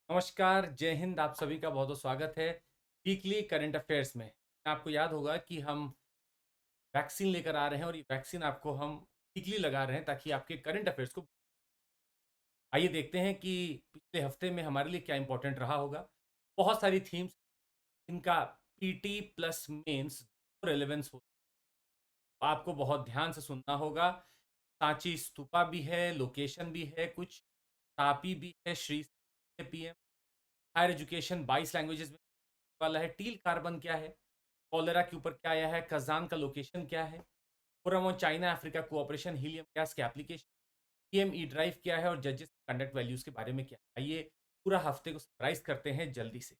नमस्कार, जय हिंद। आप सभी का बहुत-बहुत स्वागत है वीकली करंट अफेयर्स में। आपको याद होगा कि हम वैक्सीन लेकर आ रहे हैं और ये वैक्सीन आपको हम वीकली लगा रहे हैं ताकि आपके करंट अफेयर्स को आइए देखते हैं कि पिछले हफ्ते में हमारे लिए क्या इम्पोर्टेंट रहा होगा। बहुत सारी थीम्स इनका पीटी प्लस मेंस रेलेवेंस हो, आपको बहुत ध्यान से सुनना होगा। सांची स्तूपा भी है, लोकेशन भी है, कुछ तापी भी है, Shri PM, higher education 22 languages में वाला है, टील कार्बन क्या है, कॉलेरा के ऊपर क्या आया है, कजान का लोकेशन क्या है, forum on China Africa cooperation, helium gas के एप्लीकेशन, पीएमई ड्राइव क्या है और जजेस कंडक्ट वैल्यूज के बारे में क्या है। आइए पूरा हफ्ते को समराइज करते हैं जल्दी से।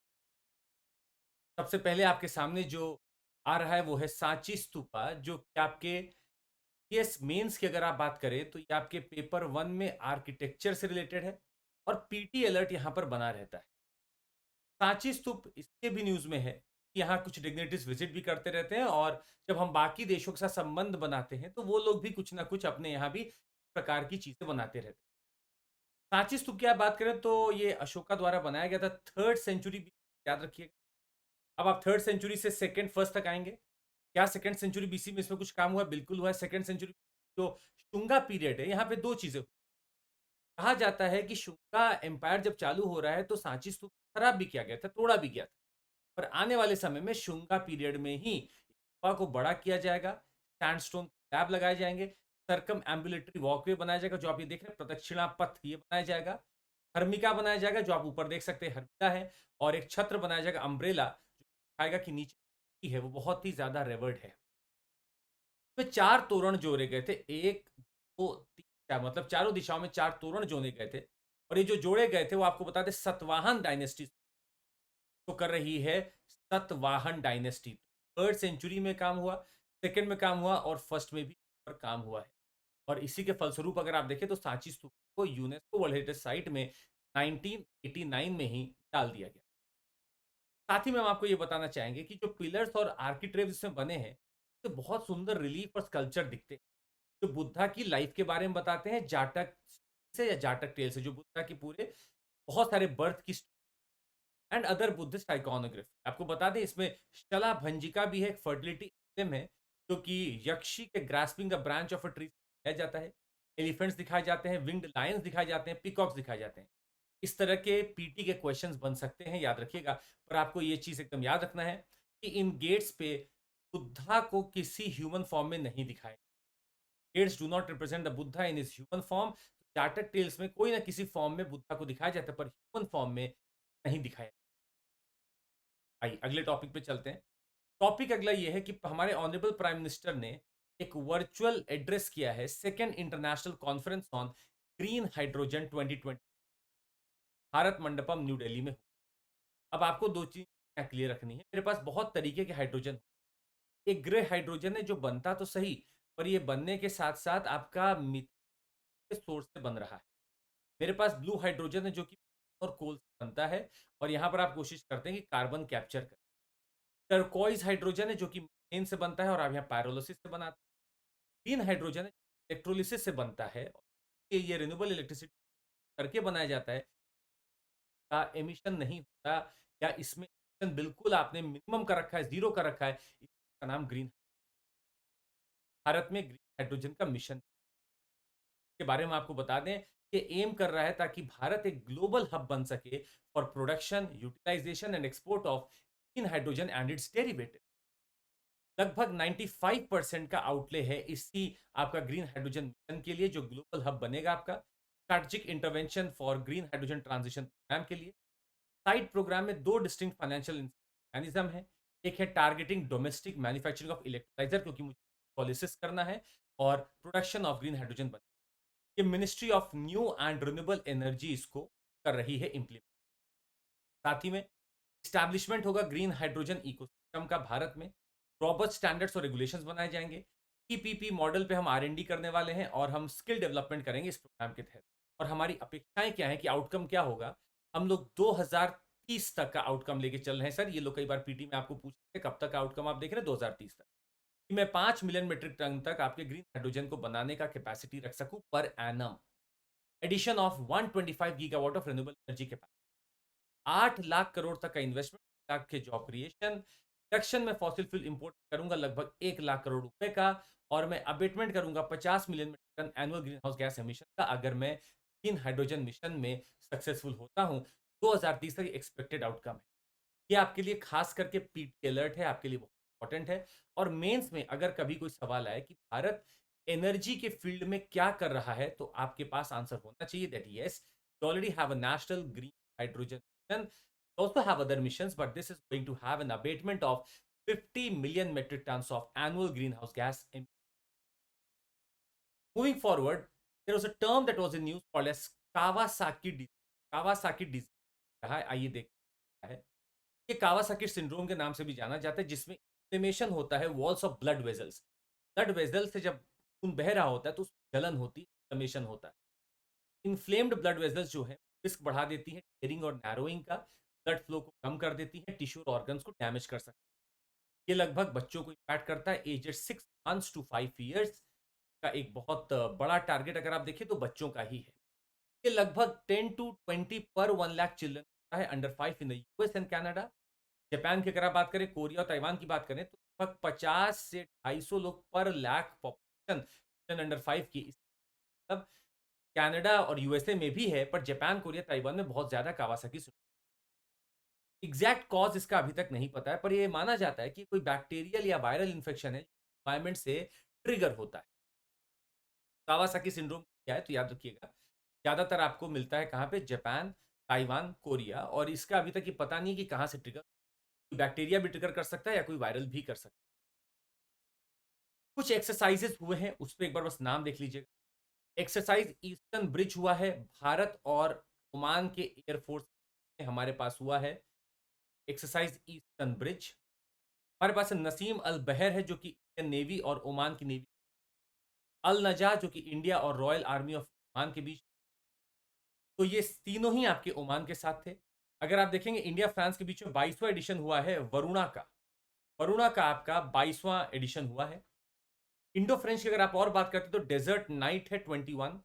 सबसे पहले आपके सामने जो आ रहा है वो है सांची स्तूपा, जो कि आपके पीएस मेंस की अगर आप बात करें तो ये आपके पेपर वन में आर्किटेक्चर से रिलेटेड है और पीटी अलर्ट यहाँ पर बना रहता है। सांची स्तूप इसलिए भी न्यूज में है कि यहाँ कुछ डिग्निटीज विजिट भी करते रहते हैं और जब हम बाकी देशों के साथ संबंध बनाते हैं तो वो लोग भी कुछ ना कुछ अपने यहाँ भी प्रकार की चीजें बनाते रहते हैं। सांची स्तूप की आप बात करें तो ये अशोका द्वारा बनाया गया था, थर्ड सेंचुरी, याद रखिएगा। अब आप थर्ड सेंचुरी से सेकंड फर्स्ट तक आएंगे। क्या सेकंड सेंचुरी बीसी में इसमें कुछ काम हुआ? बिल्कुल हुआ है। सेकंड सेंचुरी जो शुंगा पीरियड है, यहाँ पे दो चीजें। कहा जाता है कि शुंगा एम्पायर जब चालू हो रहा है तो सांची स्तूप खराब भी किया गया था, तोड़ा भी गया था। पर आने वाले समय में शुंगा पीरियड में ही गुफा को बड़ा किया जाएगा, सैंडस्टोन स्लैब लगाए जाएंगे, सर्कम एम्बुलेटरी वॉकवे बनाया जाएगा, जो आप ये देख रहे हैं प्रदक्षिणा पथ, ये बनाया जाएगा। हर्मिका बनाया जाएगा, जो आप ऊपर देख सकते हैं हर्मिका है, और एक छत्र बनाया जाएगा अम्ब्रेला, जो दिखाएगा कि नीचे की है वो बहुत ही ज्यादा रेवर्ड है। तो चार तोरण जोड़े गए थे, एक दो तीन चार, मतलब चारों दिशाओं में चार तोरण जोड़े गए थे। और ये जो जोड़े गए थे वो आपको बता दें सतवाहन डायनेस्टी तो कर रही है। सतवाहन डायनेस्टी थर्ड सेंचुरी में काम हुआ, सेकंड में काम हुआ और फर्स्ट में भी पर काम हुआ है। और इसी के फलस्वरूप अगर आप देखें तो सांची स्तूप को यूनेस्को वर्ल्ड हेरिटेज साइट में 1989 में ही डाल दिया गया। साथ ही में हम आपको ये बताना चाहेंगे कि जो पिलर्स और आर्किट्रेव इसमें बने हैं, तो बहुत सुंदर रिलीफ और स्कल्पचर दिखते हैं, जो बुद्धा की लाइफ के बारे में बताते हैं, जाटक से या जाटक टेल से, जो बुद्धा की पूरे बहुत सारे बर्थ की एंड अदर बुद्धिस्ट आइकॉनोग्राफी। आपको बता दें इसमें शला भंजिका भी है, एक फर्टिलिटी एम्ब्लेम है, जो कि यक्षी के grasping the branch of a tree दिखाया जाता है। एलिफेंट्स दिखाए जाते हैं, विंग्ड लायंस दिखाए जाते हैं, पीकॉक्स दिखाए जाते हैं। इस तरह के पीटी के क्वेश्चंस बन सकते हैं, याद रखिएगा। पर आपको ये चीज एकदम याद रखना है कि इन गेट्स पे बुद्धा को किसी ह्यूमन फॉर्म में नहीं दिखाया। Gates do not represent the Buddha in his human form. Jataka tales में कोई ना किसी फॉर्म में बुद्धा को दिखाया जाता है, पर ह्यूमन फॉर्म में नहीं दिखाया। आइए अगले टॉपिक पे चलते हैं। टॉपिक अगला ये है कि हमारे ऑनरेबल प्राइम मिनिस्टर ने एक वर्चुअल एड्रेस किया है second international conference on green hydrogen 2020, Bharat Mandapam new Delhi में। अब आपको दो चीज क्लियर रखनी है। मेरे पास बहुत तरीके के हाइड्रोजन, एक ग्रे हाइड्रोजन है जो बनता तो सही, पर ये बनने के साथ साथ आपका मीथेन सोर्स से बन रहा है। मेरे पास ब्लू हाइड्रोजन है जो कि और कोल से बनता है, और यहाँ पर आप कोशिश करते हैं कि कार्बन कैप्चर करें। टर्कोइज हाइड्रोजन है जो कि मीथेन से बनता है और आप यहाँ पायरोलिसिस से बनाते हैं। ग्रीन हाइड्रोजन है इलेक्ट्रोलिसिस से बनता है, ये रिन्यूएबल इलेक्ट्रिसिटी करके बनाया जाता है, का एमिशन नहीं होता, या इसमें emission बिल्कुल आपने मिनिमम का रखा है, जीरो का रखा है, इसका नाम ग्रीन। भारत में ग्रीन हाइड्रोजन का मिशन के बारे में आपको बता दें कि एम कर रहा है ताकि भारत एक ग्लोबल हब बन सके for production, utilization and export of green hydrogen and its derivative. लगभग 95% का आउटले है इसी आपका ग्रीन हाइड्रोजन मिशन के लिए, जो ग्लोबल हब बनेगा आपका strategic intervention for green hydrogen transition programme के लिए। साइड प्रोग्राम में दो डिस्टिंक्ट फाइनेंशियल मैकेनिज्म है। एक है targeting domestic manufacturing of electrolyser, क्योंकि मुझे पॉलिसिस करना है, और प्रोडक्शन ऑफ ग्रीन हाइड्रोजन बने। ये ministry of new and renewable energy इसको कर रही है इम्प्लीमेंट। साथ ही में स्टैब्लिशमेंट होगा ग्रीन हाइड्रोजन इकोसिस्टम का भारत में। रॉबर्ट स्टैंडर्ड्स और रेगुलेशंस बनाए जाएंगे। पीपीपी मॉडल पे हम आर&डी करने वाले हैं और हम स्किल डेवलपमेंट करेंगे इस प्रोग्राम के तहत। और हमारी अपेक्षाएं क्या है कि आउटकम क्या होगा। हम लोग 2030 तक का आउटकम लेके चल रहे हैं सर। ये लोग कई बार पीटी में आपको पूछते हैं कब तक आउटकम आप देख रहे हैं, 2030 तक कि मैं 5 मिलियन मीट्रिक टन तक आपके ग्रीन हाइड्रोजन को बनाने का कैपेसिटी रख सकूं per annum, addition of 125 gigawatt of renewable energy capacity. 8 lakh crore तक का इन्वेस्टमेंट, लाख के जॉब क्रिएशन, रिडक्शन में फॉसिल फ्यूल इंपोर्ट करूँगा लगभग 1 लाख करोड़ रुपए का, और मैं अबेटमेंट करूँगा 50 million metric ton annual green house gas emission का, अगर मैं ग्रीन हाइड्रोजन मिशन में सक्सेसफुल होता हूँ। 2030 तक एक्सपेक्टेड आउटकम है। ये आपके लिए खास करके पीटी अलर्ट है, आपके लिए बहुत इंपॉर्टेंट है। और मेंस में अगर कभी कोई सवाल आए कि भारत एनर्जी के फील्ड में क्या कर रहा है, तो आपके पास आंसर होना चाहिए that yes, we already have a national green hydrogen mission, also have other missions, but this is going to have an abatement of 50 million metric tons of annual greenhouse gas. Moving forward, there was a term that was in news called as Kawasaki disease. Kawasaki disease रहा है, आइए देखते हैं। ये Kawasaki syndrome के नाम से भी जाना जाता है, जिसमें इन्फ्लेमेशन होता है walls of blood vessels. Blood vessel से जब खून बह रहा होता है तो उसमें जलन होती है, इन्फ्लेमेशन होता है। इन्फ्लेम्ड ब्लड वेजल्स जो है रिस्क बढ़ा देती है टेयरिंग और नैरोइंग का, ब्लड फ्लो को कम कर देती है, टिश्यू और ऑर्गन्स को डैमेज कर सकती है। ये लगभग बच्चों को इम्पैक्ट करता है एजेड 6 मंथ्स टू 5 ईयर्स का। एक बहुत बड़ा टारगेट अगर आप देखें तो बच्चों का ही है। ये लगभग 10 टू 20 पर 1 लाख चिल्ड्रन है under 5 in the US and Canada. Japan की अगर आप बात करें, कोरिया और ताइवान की बात करें, तो लगभग 50 से 250 लोग पर लाख पॉपुलेशन अंडर 5 की। मतलब कनाडा और यूएसए में भी है, पर जापान, कोरिया, ताइवान में बहुत ज्यादा कावासाकी। एग्जैक्ट कॉज इसका अभी तक नहीं पता है, पर यह माना जाता है कि कोई बैक्टीरियल या वायरल इंफेक्शन है, एनवायरमेंट से ट्रिगर होता है। कावासाकी सिंड्रोम क्या है तो याद रखिएगा, ज्यादातर आपको मिलता है कहां पे, जापान, ताइवान, कोरिया, और इसका अभी तक ये पता नहीं कि कहां से ट्रिगर, बैक्टीरिया भी ट्रिगर कर सकता है या कोई वायरल भी कर सकता है। कुछ एक्सरसाइजेस हुए हैं, उस पर एक बार बस नाम देख लीजिएगा। एक्सरसाइज ईस्टर्न ब्रिज हुआ है, भारत और ओमान के एयरफोर्स में हमारे पास हुआ है एक्सरसाइज ईस्टर्न ब्रिज। हमारे पास नसीम अल बहर है जो कि इंडियन नेवी और ओमान की नेवी, अल नजा जो कि इंडिया और रॉयल आर्मी ऑफ ओमान के बीच। तो ये तीनों ही आपके ओमान के साथ थे। अगर आप देखेंगे इंडिया फ्रांस के बीच में 22वां एडिशन हुआ है वरुणा का, वरुणा का आपका 22वां एडिशन हुआ है। इंडो फ्रेंच की अगर आप और बात करते तो डेजर्ट नाइट है 21,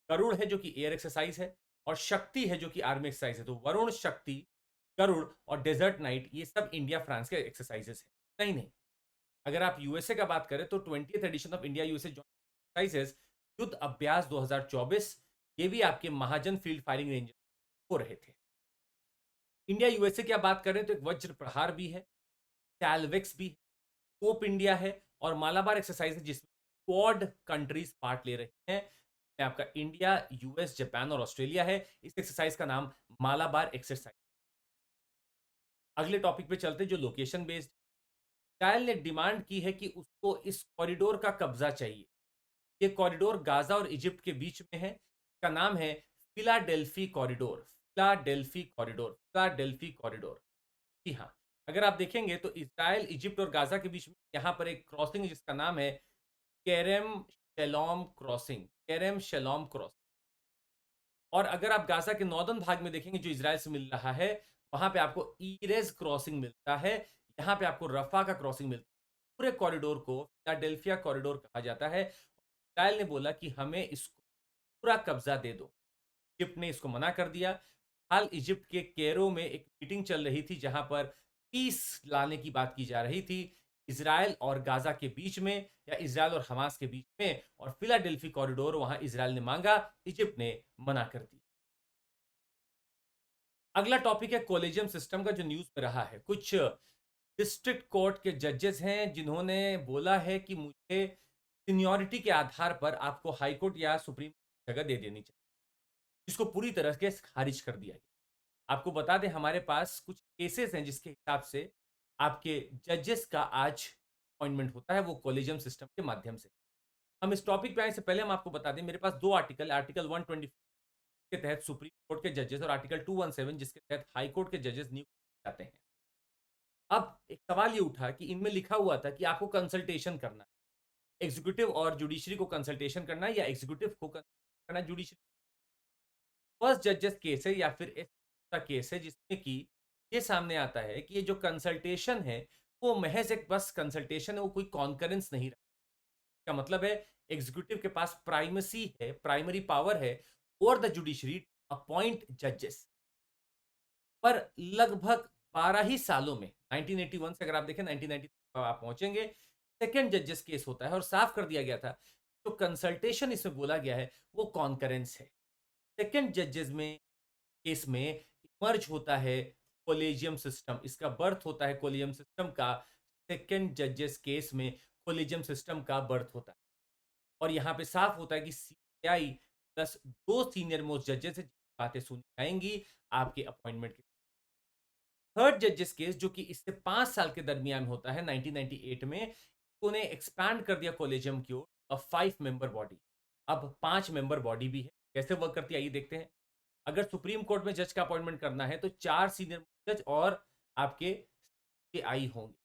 गरुड़ है जो कि एयर एक्सरसाइज है, और शक्ति है जो कि आर्मी एक्सरसाइज है। तो वरुण, शक्ति, गरुड़ और डेजर्ट नाइट ये सब इंडिया फ्रांस के एक्सरसाइजेस है। नहीं नहीं, अगर आप यूएसए का बात करें तो 20th edition of India USA exercises Yudh Abhyas 2024, ये भी आपके महाजन फील्ड फायरिंग रेंज हो रहे थे। इंडिया यूएसए की आप बात करें तो एक वज्र प्रहार भी है, टैलवेक्स भी, कोप इंडिया है, और मालाबार एक्सरसाइज है जिसमें क्वाड कंट्रीज पार्ट ले रहे हैं। आपका इंडिया, यूएस, जापान और ऑस्ट्रेलिया है। इस एक्सरसाइज का नाम मालाबार एक्सरसाइज। अगले टॉपिक पे चलते जो लोकेशन बेस्ड। इसराइल ने डिमांड की है कि उसको इस कॉरिडोर का कब्जा चाहिए। ये कॉरिडोर गाजा और इजिप्ट के बीच में है। इसका नाम है Philadelphi Corridor. Philadelphi Corridor, Philadelphi Corridor. जी हाँ, अगर आप देखेंगे तो इसराइल, इजिप्ट और गाजा के बीच में यहाँ पर एक क्रॉसिंग है जिसका नाम है केरेम शेलोम क्रॉसिंग, केरेम शेलोम क्रॉसिंग। और अगर आप गाजा के नॉर्दर्न भाग में देखेंगे जो इसराइल से मिल रहा है, वहां पे आपको ईरेज क्रॉसिंग मिलता है, यहाँ पे आपको रफा का क्रॉसिंग मिलता है। पूरे कॉरिडोर को फिलाडेल्फिया कॉरिडोर कहा जाता है। इसराइल ने बोला कि हमें इसको पूरा कब्जा दे दो। इजिप्ट ने इसको मना कर दिया। हाल इजिप्ट के कैरो में एक मीटिंग चल रही थी जहां पर पीस लाने की बात की जा रही थी, इसराइल और गाजा के बीच में या इसराइल और हमास के बीच में, और फिलाडेल्फी कॉरिडोर वहां इसराइल ने मांगा, इजिप्ट ने मना कर दिया। अगला टॉपिक है कोलेजियम सिस्टम का जो न्यूज में रहा है। कुछ डिस्ट्रिक्ट कोर्ट के जजेस हैं जिन्होंने बोला है कि मुझे सीनियरिटी के आधार पर आपको हाई कोर्ट या सुप्रीम जगह दे देनी चाहिए, जिसको पूरी तरह से खारिज कर दिया गया। आपको बता दें हमारे पास कुछ केसेस हैं जिसके हिसाब से आपके जजेस का आज अपॉइंटमेंट होता है, वो कोलेजियम सिस्टम के माध्यम से। हम इस टॉपिक पे आने से पहले हम आपको बता दें, मेरे पास दो आर्टिकल, आर्टिकल 124 के तहत सुप्रीम कोर्ट के जजेस और आर्टिकल 217 जिसके तहत हाई कोर्ट के जजेस नियुक्त किए जाते हैं। अब एक सवाल ये उठा कि इनमें लिखा हुआ था कि आपको कंसल्टेशन करना है, एग्जीक्यूटिव और जुडिशरी को कंसल्टेशन करना है या एग्जीक्यूटिव को करना है जुडिशरी। फर्स्ट जजेस केस है या फिर ऐसा केस है जिसमें कि ये सामने आता है कि ये जो कंसल्टेशन है वो महज एक बस कंसल्टेशन है, वो कोई कॉन्करेंस नहीं रहा। इसका मतलब है एग्जीक्यूटिव के पास प्राइमेसी है, प्राइमरी पावर है ओवर द जुडिशरी अपॉइंट जजेस। पर लगभग 12 ही सालों में 1981 से अगर आप देखें 1990 आप पहुंचेंगे, सेकंड जजेस केस होता है और साफ कर दिया गया था जो कंसल्टेशन इसमें बोला गया है वो कॉन्करेंस है। सेकंड जजेस में केस में इमर्ज होता है कोलेजियम सिस्टम, इसका बर्थ होता है कोलेजियम सिस्टम का। सेकंड जजेस केस में कोलेजियम सिस्टम का बर्थ होता है और यहाँ पे साफ होता है कि सीबीआई प्लस 2 सीनियर मोस्ट जजेस से बातें सुनी जाएंगी आपके अपॉइंटमेंट के। थर्ड जजेस केस जो कि इससे 5 साल के दरमियान होता है 1998 में, उन्हें एक्सपैंड कर दिया कॉलेजियम की ओर, अ 5 मेंबर बॉडी। अब 5 मेंबर बॉडी भी है। कैसे वर्क करती है आइए देखते हैं। अगर सुप्रीम कोर्ट में जज का अपॉइंटमेंट करना है तो 4 सीनियर जज और आपके आई होंगे।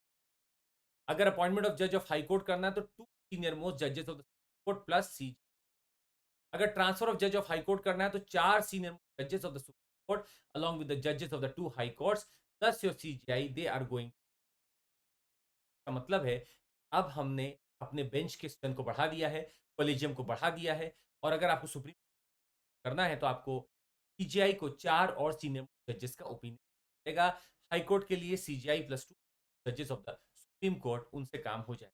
अगर अपॉइंटमेंट ऑफ जज ऑफ हाई कोर्ट करना है तो 2 सीनियर मोस्ट जजेस ऑफ द कोर्ट प्लस सी। अगर ट्रांसफर ऑफ जज ऑफ हाई कोर्ट करना है तो 4 सीनियर जजेस of the supreme court along with the judges of the 2 high courts plus your CGI they are going। का मतलब है अब हमने अपने बेंच के स्ट्रेंथ को बढ़ा दिया है, कॉलेजियम को बढ़ा दिया है और अगर आपको सुप्रीम करना है तो आपको सीजीआई को 4 और सीनियर जजेस का ओपिनियन मिलेगा। हाई कोर्ट के लिए सीजीआई प्लस 2 जजेस ऑफ द सुप्रीम कोर्ट, उनसे काम हो जाए।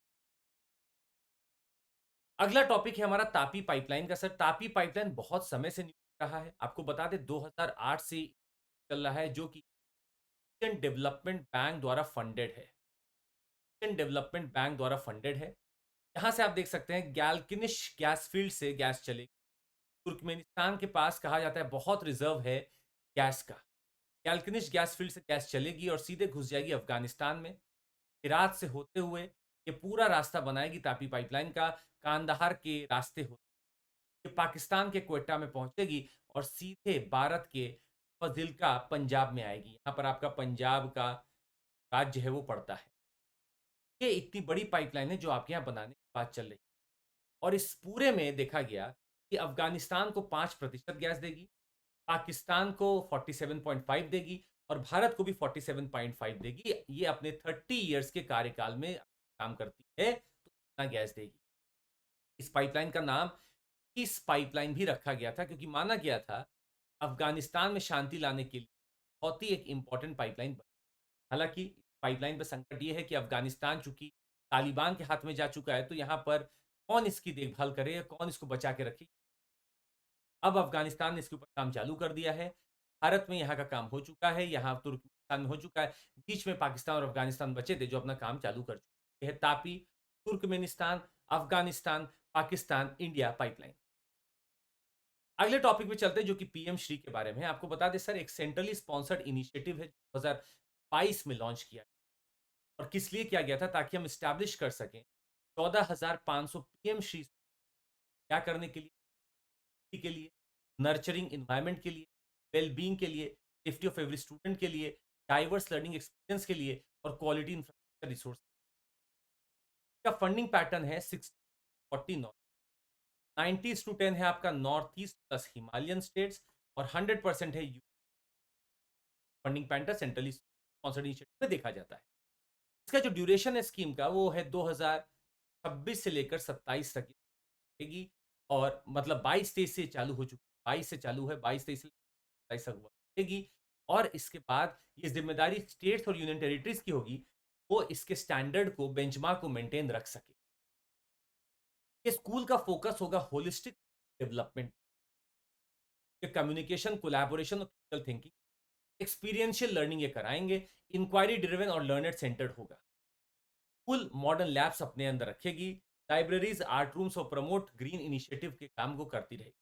अगला टॉपिक है हमारा तापी पाइपलाइन का। सर तापी पाइपलाइन बहुत समय से न्यूज़ रहा है, आपको बता दें 2008 से चल रहा है जो कि एशियन डेवलपमेंट बैंक द्वारा फंडेड है। एशियन डेवलपमेंट बैंक द्वारा फंडेड है। यहाँ से आप देख सकते हैं गैल्किनिश गैस फील्ड से गैस चलेगी। तुर्कमेनिस्तान के पास कहा जाता है बहुत रिजर्व है गैस का। गैल्किनिश गैस फील्ड से गैस चलेगी और सीधे घुस जाएगी अफगानिस्तान में। हेरात से होते हुए ये पूरा रास्ता बनाएगी तापी पाइपलाइन का, कांदाहार के रास्ते होते ये पाकिस्तान के क्वेटा में पहुंचेगी और सीधे भारत के फजिल्का पंजाब में आएगी। यहाँ पर आपका पंजाब का राज्य है वो पड़ता है। ये इतनी बड़ी पाइपलाइन है जो आपके यहाँ बनाने की बात चल रही है और इस पूरे में देखा गया कि अफगानिस्तान को 5% गैस देगी, पाकिस्तान को 47.5 देगी और भारत को भी 47.5 देगी। ये अपने 30 इयर्स के कार्यकाल में काम करती है तो इतना गैस देगी। इस पाइपलाइन का नाम इस पाइपलाइन भी रखा गया था क्योंकि माना गया था अफगानिस्तान में शांति लाने के लिए बहुत ही एक इंपॉर्टेंट पाइपलाइन। हालांकि पाइपलाइन पर संकट ये है कि अफगानिस्तान चूंकि तालिबान के हाथ में जा चुका है तो यहाँ पर कौन इसकी देखभाल करे, कौन इसको बचा के रखे। अब अफगानिस्तान ने इसके ऊपर काम चालू कर दिया है। भारत में यहाँ का काम हो चुका है, यहाँ तुर्कमेनिस्तान में हो चुका है, बीच में पाकिस्तान और अफगानिस्तान बचे थे जो अपना काम चालू कर चुके हैं। Tapi Turkmenistan Afghanistan Pakistan India pipeline. अगले टॉपिक पे चलते हैं जो कि पीएम श्री के बारे में है। आपको बता दें सर एक सेंट्रली स्पॉन्सर्ड इनिशिएटिव है 2022 में लॉन्च किया और किस लिए किया गया था ताकि हम स्टैब्लिश कर सकें 14,500 पीएम श्री क्या करने के लिए नर्चरिंग इन्वायरमेंट के लिए, वेलबींग के लिए, सेफ्टी ऑफ एवरी स्टूडेंट के लिए, डाइवर्स लर्निंग एक्सपीरियंस के लिए और क्वालिटी इंफ्रास्ट्रक्चर रिसोर्स का फंडिंग पैटर्न है 60-40 नॉर्थ। 90:10 है आपका north east plus Himalayan states और 100% है funding pattern centrally sponsored initiative में देखा जाता है। इसका जो ड्यूरेशन है स्कीम का वो है 2026 से लेकर 27 तक रहेगी और मतलब 22-23 से चालू हो चुकी है, 22 से चालू है, 22-23 से 27 तक रहेगी और इसके बाद ये जिम्मेदारी स्टेट्स और यूनियन टेरिटरीज की होगी वो इसके स्टैंडर्ड को बेंचमार्क को मेंटेन रख सके। ये स्कूल का फोकस होगा होलिस्टिक डेवलपमेंट, कम्युनिकेशन, कोलैबोरेशन और क्रिटिकल थिंकिंग, एक्सपीरियंशियल लर्निंग ये कराएंगे, इंक्वायरी ड्रिवन और लर्नर सेंटर्ड होगा। फुल मॉडर्न लैब्स अपने अंदर रखेगी, लाइब्रेरीज आर्ट रूम्स और प्रमोट ग्रीन इनिशिएटिव के काम को करती रहेगी।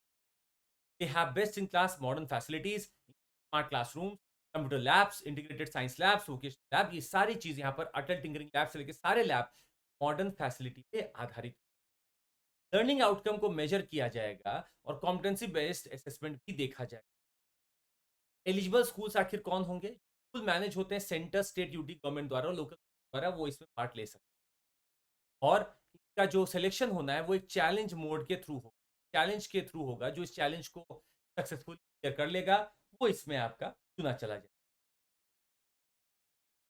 They have best in class modern facilities, smart classroom, computer labs, integrated science labs, vocational lab, ये सारी चीज यहाँ पर अटल टिंकरिंग लैब से लेकर सारे लैब मॉडर्न फैसिलिटी पे आधारित। लर्निंग आउटकम को मेजर किया जाएगा और कॉम्पिटेंसी बेस्ड असेसमेंट भी देखा जाएगा। एलिजिबल स्कूल्स आखिर कौन होंगे? स्कूल मैनेज होते हैं सेंटर, स्टेट, यूटी गवर्नमेंट द्वारा, लोकल द्वारा, वो इसमें पार्ट ले सकते हैं और इसका जो सिलेक्शन होना है वो एक चैलेंज मोड के थ्रू होगा। चैलेंज के थ्रू होगा, जो इस चैलेंज को सक्सेसफुली क्लियर कर लेगा वो इसमें आपका चुना चला जाएगा।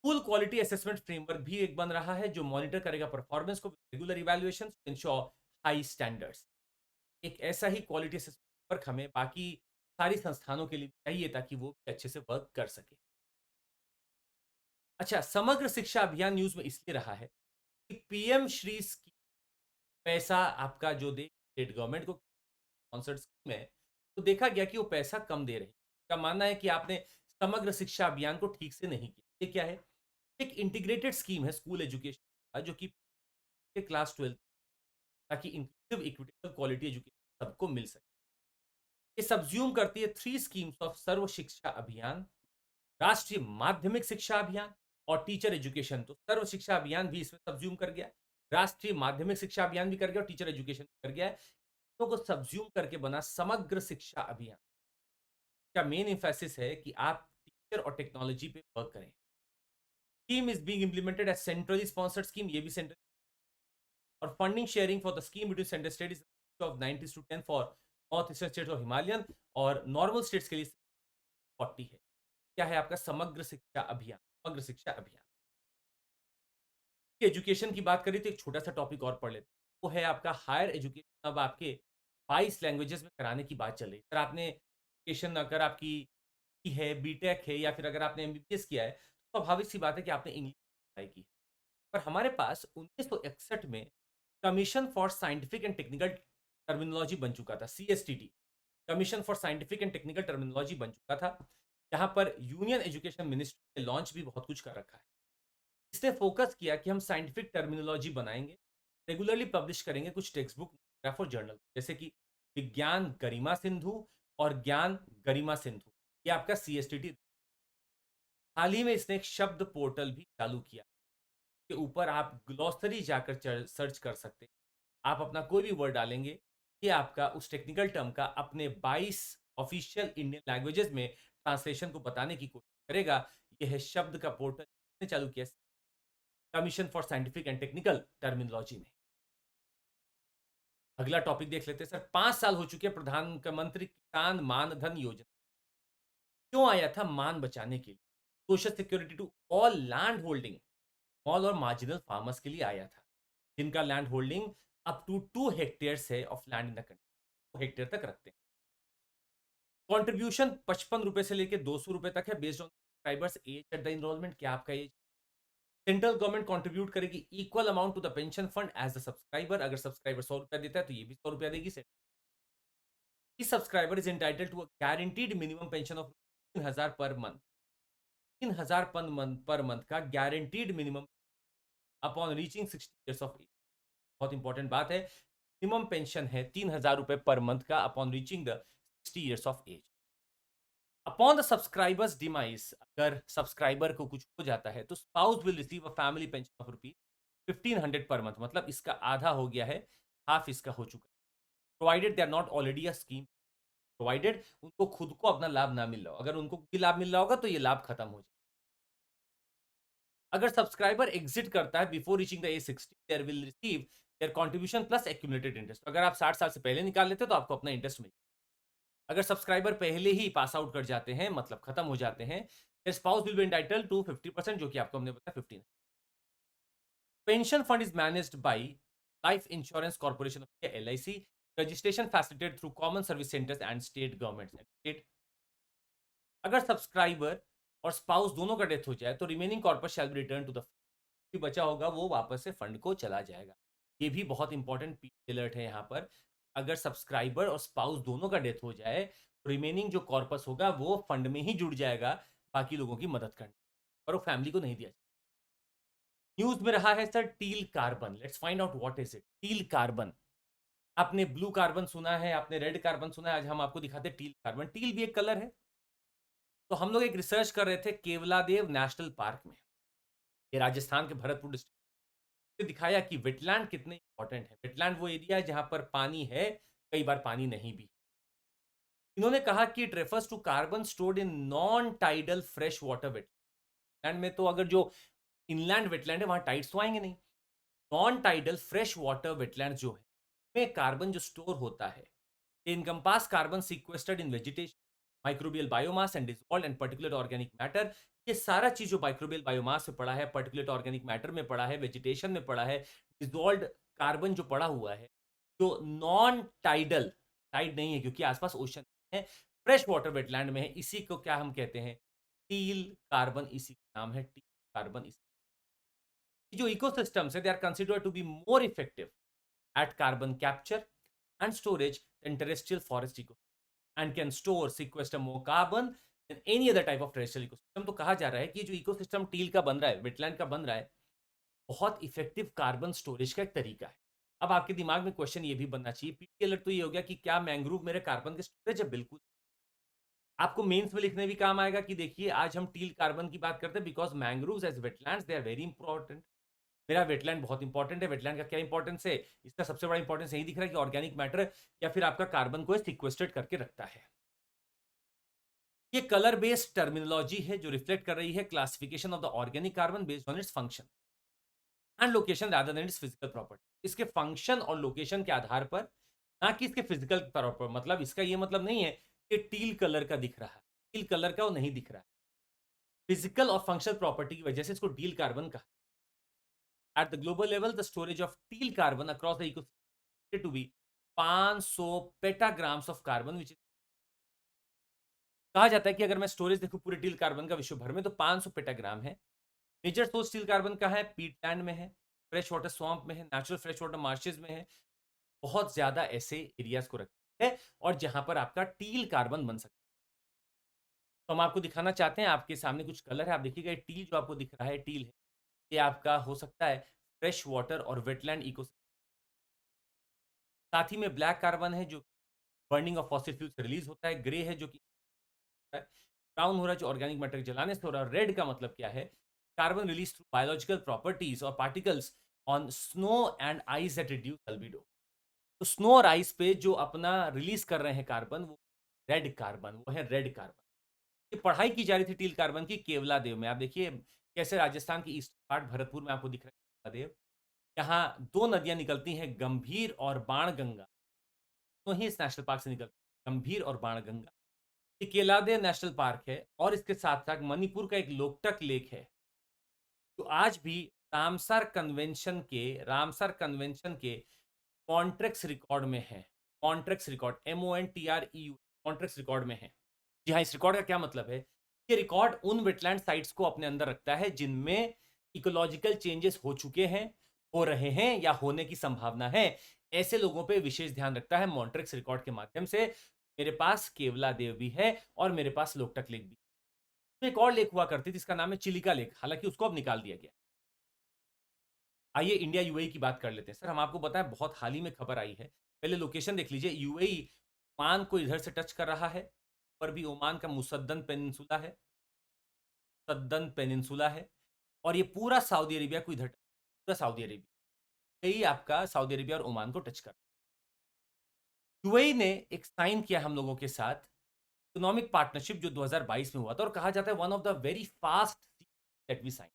स्कूल क्वालिटी असेसमेंट फ्रेमवर्क भी एक बन रहा है जो मॉनिटर करेगा परफॉर्मेंस को, regular evaluation to ensure high standards. एक ऐसा ही क्वालिटी असेसमेंट वर्क हमें बाकी सारी संस्थानों के लिए चाहिए ताकि वो भी अच्छे से वर्क कर सके। अच्छा, समग्र शिक्षा अभियान न्यूज़ में इसलिए रहा है कि पीएम श्री स्कीम पैसा आपका जो दे स्टेट गवर्नमेंट को स्पॉन्सर्ड स्कीम है, तो देखा गया कि वो पैसा कम दे रही है। उनका मानना है कि आपने समग्र शिक्षा अभियान को ठीक से नहीं किया। ये क्या है? एक इंटीग्रेटेड स्कीम है स्कूल एजुकेशन का, जो कि क्लास 12 ताकि इंक्लूसिव इक्विटेबल क्वालिटी एजुकेशन सबको मिल सके। ये सब्ज्यूम करती है 3 स्कीम्स ऑफ सर्व शिक्षा अभियान, राष्ट्रीय माध्यमिक शिक्षा अभियान और टीचर एजुकेशन। तो सर्व शिक्षा अभियान भी इसमें सब्ज्यूम कर गया है, राष्ट्रीय माध्यमिक शिक्षा अभियान भी कर गया और टीचर एजुकेशन भी कर गया है। को सब्ज्यूम करके बना समग्र शिक्षा अभियान का मेन एम्फेसिस है कि आप टीचर और टेक्नोलॉजी पे वर्क करें। Scheme is being implemented as centrally sponsored scheme, ये भी सेंट्रल, और funding sharing for the scheme between central state is of 90:10 for north eastern states of Himalayan, और नॉर्मल स्टेट्स के लिए 40 है। क्या है आपका समग्र शिक्षा अभियान? समग्र शिक्षा अभियान एजुकेशन की बात करें तो एक छोटा सा टॉपिक और पढ़ लेते हैं, वो है आपका हायर एजुकेशन। अब आपके 22 लैंग्वेजेस में कराने की बात चल रही है। सर आपने एजुकेशन अगर आपकी की है, बीटेक है, या फिर अगर आपने एमबीबीएस किया है, तो स्वाभाविक सी बात है कि आपने इंग्लिश पढ़ाई की है। पर हमारे पास 1961 में commission for scientific and technical terminology बन चुका था, CSTT, commission for scientific and technical terminology बन चुका था, जहां पर यूनियन एजुकेशन मिनिस्ट्री ने लॉन्च भी बहुत कुछ कर रखा है। इसने फोकस किया कि हम साइंटिफिक टर्मिनोलॉजी बनाएंगे, रेगुलरली पब्लिश करेंगे कुछ टेक्स्ट बुक और जर्नल, जैसे कि विज्ञान गरिमा सिंधु और ज्ञान गरिमा सिंधु, ये आपका सीएसटीटी। हाल ही में इसने एक शब्द पोर्टल भी चालू किया, के ऊपर आप ग्लॉसरी जाकर सर्च कर सकते हैं। आप अपना कोई भी वर्ड डालेंगे, ये आपका उस टेक्निकल टर्म का अपने 22 ऑफिशियल इंडियन लैंग्वेजेस में ट्रांसलेशन को बताने की कोशिश करेगा। यह है शब्द का पोर्टल चालू किया commission for scientific and technical terminology ने। अगला टॉपिक देख लेते हैं सर। 5 साल हो चुके हैं प्रधानमंत्री किसान मान धन योजना। क्यों आया था? मान बचाने के लिए, social security to all land holding, small और मार्जिनल फार्मर्स के लिए आया था, जिनका land holding up to 2 hectare है of land in the country, 2 hectare तक रखते हैं। कॉन्ट्रीब्यूशन 55 रुपए से लेकर 200 रुपए तक है, based on subscribers age at the enrolment. क्या आपका एज? सेंट्रल गवर्नमेंट कंट्रीब्यूट करेगी equal amount to the pension fund as the subscriber. अगर सब्सक्राइबर 100 रुपया देता है तो ये भी 100 रुपया देगी। Each subscriber is entitled to a guaranteed minimum pension of 3,000 per month, 3,000 per month का guaranteed minimum upon reaching 60 years of age. बहुत इंपॉर्टेंट बात है, मिनिमम पेंशन है 3,000 रुपए पर मंथ का upon reaching the 60 years of age. Upon the subscribers demise, अगर subscriber को कुछ हो जाता है तो spouse will receive a family pension of rupees 1500 per month, मतलब इसका आधा हो गया है, हाफ इसका हो चुका है। Provided they are not already a scheme, provided उनको खुद को अपना लाभ ना मिल रहा हो। अगर उनको भी लाभ मिल रहा होगा तो ये लाभ खत्म हो जाए। अगर सब्सक्राइबर एग्जिट करता है before reaching the age 60, there will receive their contribution plus accumulated interest. अगर आप 60 साल से पहले निकाल लेते तो आपको अपना इंटरेस्ट मिले। अगर सब्सक्राइबर पहले ही पास आउट कर जाते हैं, मतलब खत्म हो जाते हैं, their spouse will be entitled to 50%, जो कि आपको हमने बताया 15। Pension fund is managed by life insurance corporation of India, LIC, registration facilitated through common service centres and state government. अगर सब्सक्राइबर और स्पाउस दोनों का डेथ हो जाए तो remaining corpus shall be return to the fund, बचा होगा वो वापस से फंड को चला जाएगा। ये भी बहुत इंपॉर्टेंट अलर्ट है यहाँ पर। अगर सब्सक्राइबर और स्पाउस दोनों का डेथ हो जाए तो रिमेनिंग जो कॉर्पस होगा वो फंड में ही जुड़ जाएगा, बाकी लोगों की मदद करने, और वो फैमिली को नहीं दिया जाएगा। न्यूज में रहा है sir teal carbon. Let's find out what is it. Teal carbon, आपने ब्लू कार्बन सुना है, आपने रेड कार्बन सुना है, आज हम आपको दिखाते हैं टील कार्बन। टील भी एक कलर है। तो हम लोग एक रिसर्च कर रहे थे केवलादेव नेशनल पार्क में, ये राजस्थान के भरतपुर डिस्ट्रिक्ट से, दिखाया कि वेटलैंड कितने इंपॉर्टेंट है। वेटलैंड वो एरिया है जहां पर पानी है, कई बार पानी नहीं भी। इन्होंने कहा कि it refers to carbon stored in non tidal fresh water wetland में। तो अगर जो इनलैंड वेटलैंड है वहां टाइड्स तो आएंगे नहीं, non tidal fresh water wetland जो है में कार्बन जो स्टोर होता है, encompass carbon sequestered in vegetation, microbial biomass and dissolved and particulate organic matter। ये सारा चीज जो माइक्रोबियल बायोमास में पड़ा है, पर्टिकुलेट ऑर्गेनिक मैटर में पड़ा है, वेजिटेशन में पड़ा है, डिजोल्व कार्बन जो पड़ा हुआ है, जो नॉन टाइडल, टाइड नहीं है क्योंकि आसपास ओशन है, फ्रेश वाटर वेटलैंड में है, इसी को क्या हम कहते हैं? टील कार्बन, इसी का नाम है टील। कार्बन। जो इकोसिस्टम्स है, they are considered to be more effective at carbon capture and storage than terrestrial forest ecosystem and can store sequester more carbon than any other type of terrestrial ecosystem। तो कहा जा रहा है कि जो ecosystem till का बन रहा है, वेटलैंड का बन रहा है, बहुत इफेक्टिव कार्बन स्टोरेज का एक तरीका है। अब आपके दिमाग में क्वेश्चन ये भी बनना चाहिए, पीटी अलर्ट तो ये हो गया कि क्या मैंग्रोव मेरे कार्बन के स्टोरेज है? बिल्कुल। आपको मेंस में लिखने भी काम आएगा कि देखिए आज हम टील कार्बन की बात करते हैं because mangroves as wetlands they are very important. मेरा वेटलैंड बहुत इंपॉर्टेंट है। वेटलैंड का क्या इंपॉर्टेंस है? इसका सबसे बड़ा इंपॉर्टेंस यही दिख रहा है कि ऑर्गेनिक मैटर या फिर आपका कार्बन को सिक्वेस्ट्रेट करके रखता है। ये कलर बेस्ड टर्मिनोलॉजी है जो रिफ्लेक्ट कर रही है classification of the organic carbon based on its function and location rather than it's physical property. इसके फंक्शन और लोकेशन के आधार पर, ना कि इसके फिजिकल प्रॉपर। मतलब इसका ये मतलब नहीं है कि टील कलर का दिख रहा है, टील कलर का वो नहीं दिख रहा है। फिजिकल और फंक्शनल प्रॉपर्टी की वजह से इसको टील कार्बन कहा। At the global level, the storage of teal carbon across the ecosystem is to be 500 petagrams of carbon, which is कहा जाता है कि अगर मैं स्टोरेज देखूं पूरे टील कार्बन का विश्व भर में तो 500 पेटाग्राम है। मेजर सोर्स टील कार्बन का है, पीटलैंड में है, फ्रेश वाटर स्वamp में है, नेचुरल फ्रेश वाटर मार्शेज में है। बहुत ज्यादा ऐसे एरियाज को रखते हैं और जहां पर आपका टील कार्बन बन सकता है। तो हम आपको दिखाना चाहते हैं, आपके सामने कुछ कलर है, आप देखिएगा टील जो आपको दिख रहा है, टील है, ये आपका हो सकता है फ्रेश वाटर और वेटलैंड इको। साथ ही में ब्लैक कार्बन है जो बर्निंग ऑफ फॉसिल फ्यूल से रिलीज होता है, ग्रे है जो कि ब्राउन हो रहा है जो ऑर्गेनिक मैटर जलाने से हो रहा है, रेड का मतलब क्या है? Carbon release through biological properties और particles on snow and ice that reduce albedo. तो स्नो और आइस पे जो अपना रिलीज कर रहे हैं कार्बन, वो रेड कार्बन, वो है रेड कार्बन। ये पढ़ाई की जा रही थी टील कार्बन की केवला देव में। आप देखिए कैसे राजस्थान की ईस्ट पार्ट भरतपुर में आपको दिख रहा है केवला देव। यहाँ दो नदियां निकलती हैं, गंभीर और बाणगंगा। तो ही इस नेशनल पार्क से निकलती है, गंभीर और बाणगंगा। ये केलादे नेशनल पार्क है और इसके साथ साथ मणिपुर का एक लोकटक लेक है जो आज भी रामसर कन्वेंशन के कॉन्ट्रेक्स रिकॉर्ड में है। कॉन्ट्रेक्स रिकॉर्ड, MONTREU, कॉन्ट्रेक्स रिकॉर्ड में है। जी हाँ, इस रिकॉर्ड का क्या मतलब है? ये रिकॉर्ड उन वेटलैंड साइट्स को अपने अंदर रखता है जिनमें इकोलॉजिकल चेंजेस हो चुके हैं, हो रहे हैं या होने की संभावना है। ऐसे लोगों पे विशेष ध्यान रखता है मॉन्ट्रेक्स रिकॉर्ड के माध्यम से। मेरे पास केवला देव भी है और मेरे पास लोकटक लेक भी। तो एक और लेक हुआ करती थी, इसका नाम है चिलिका लेक, हालांकि उसको अब निकाल दिया गया। आइए इंडिया यूएई की बात कर लेते हैं। सर हम आपको बताएं, बहुत हाल ही में खबर आई है, पहले लोकेशन देख लीजिए। यूएई ओमान को इधर से टच कर रहा है, पर भी ओमान का मुसद्दन पेनिनसुला है और ये पूरा सऊदी अरेबिया को इधर, पूरा सऊदी अरेबिया, यही आपका सऊदी अरेबिया और ओमान को टच कर। यूएई ने एक साइन किया हम लोगों के साथ इकोनॉमिक पार्टनरशिप जो 2022 में हुआ था और कहा जाता है one of the very fast that we sign.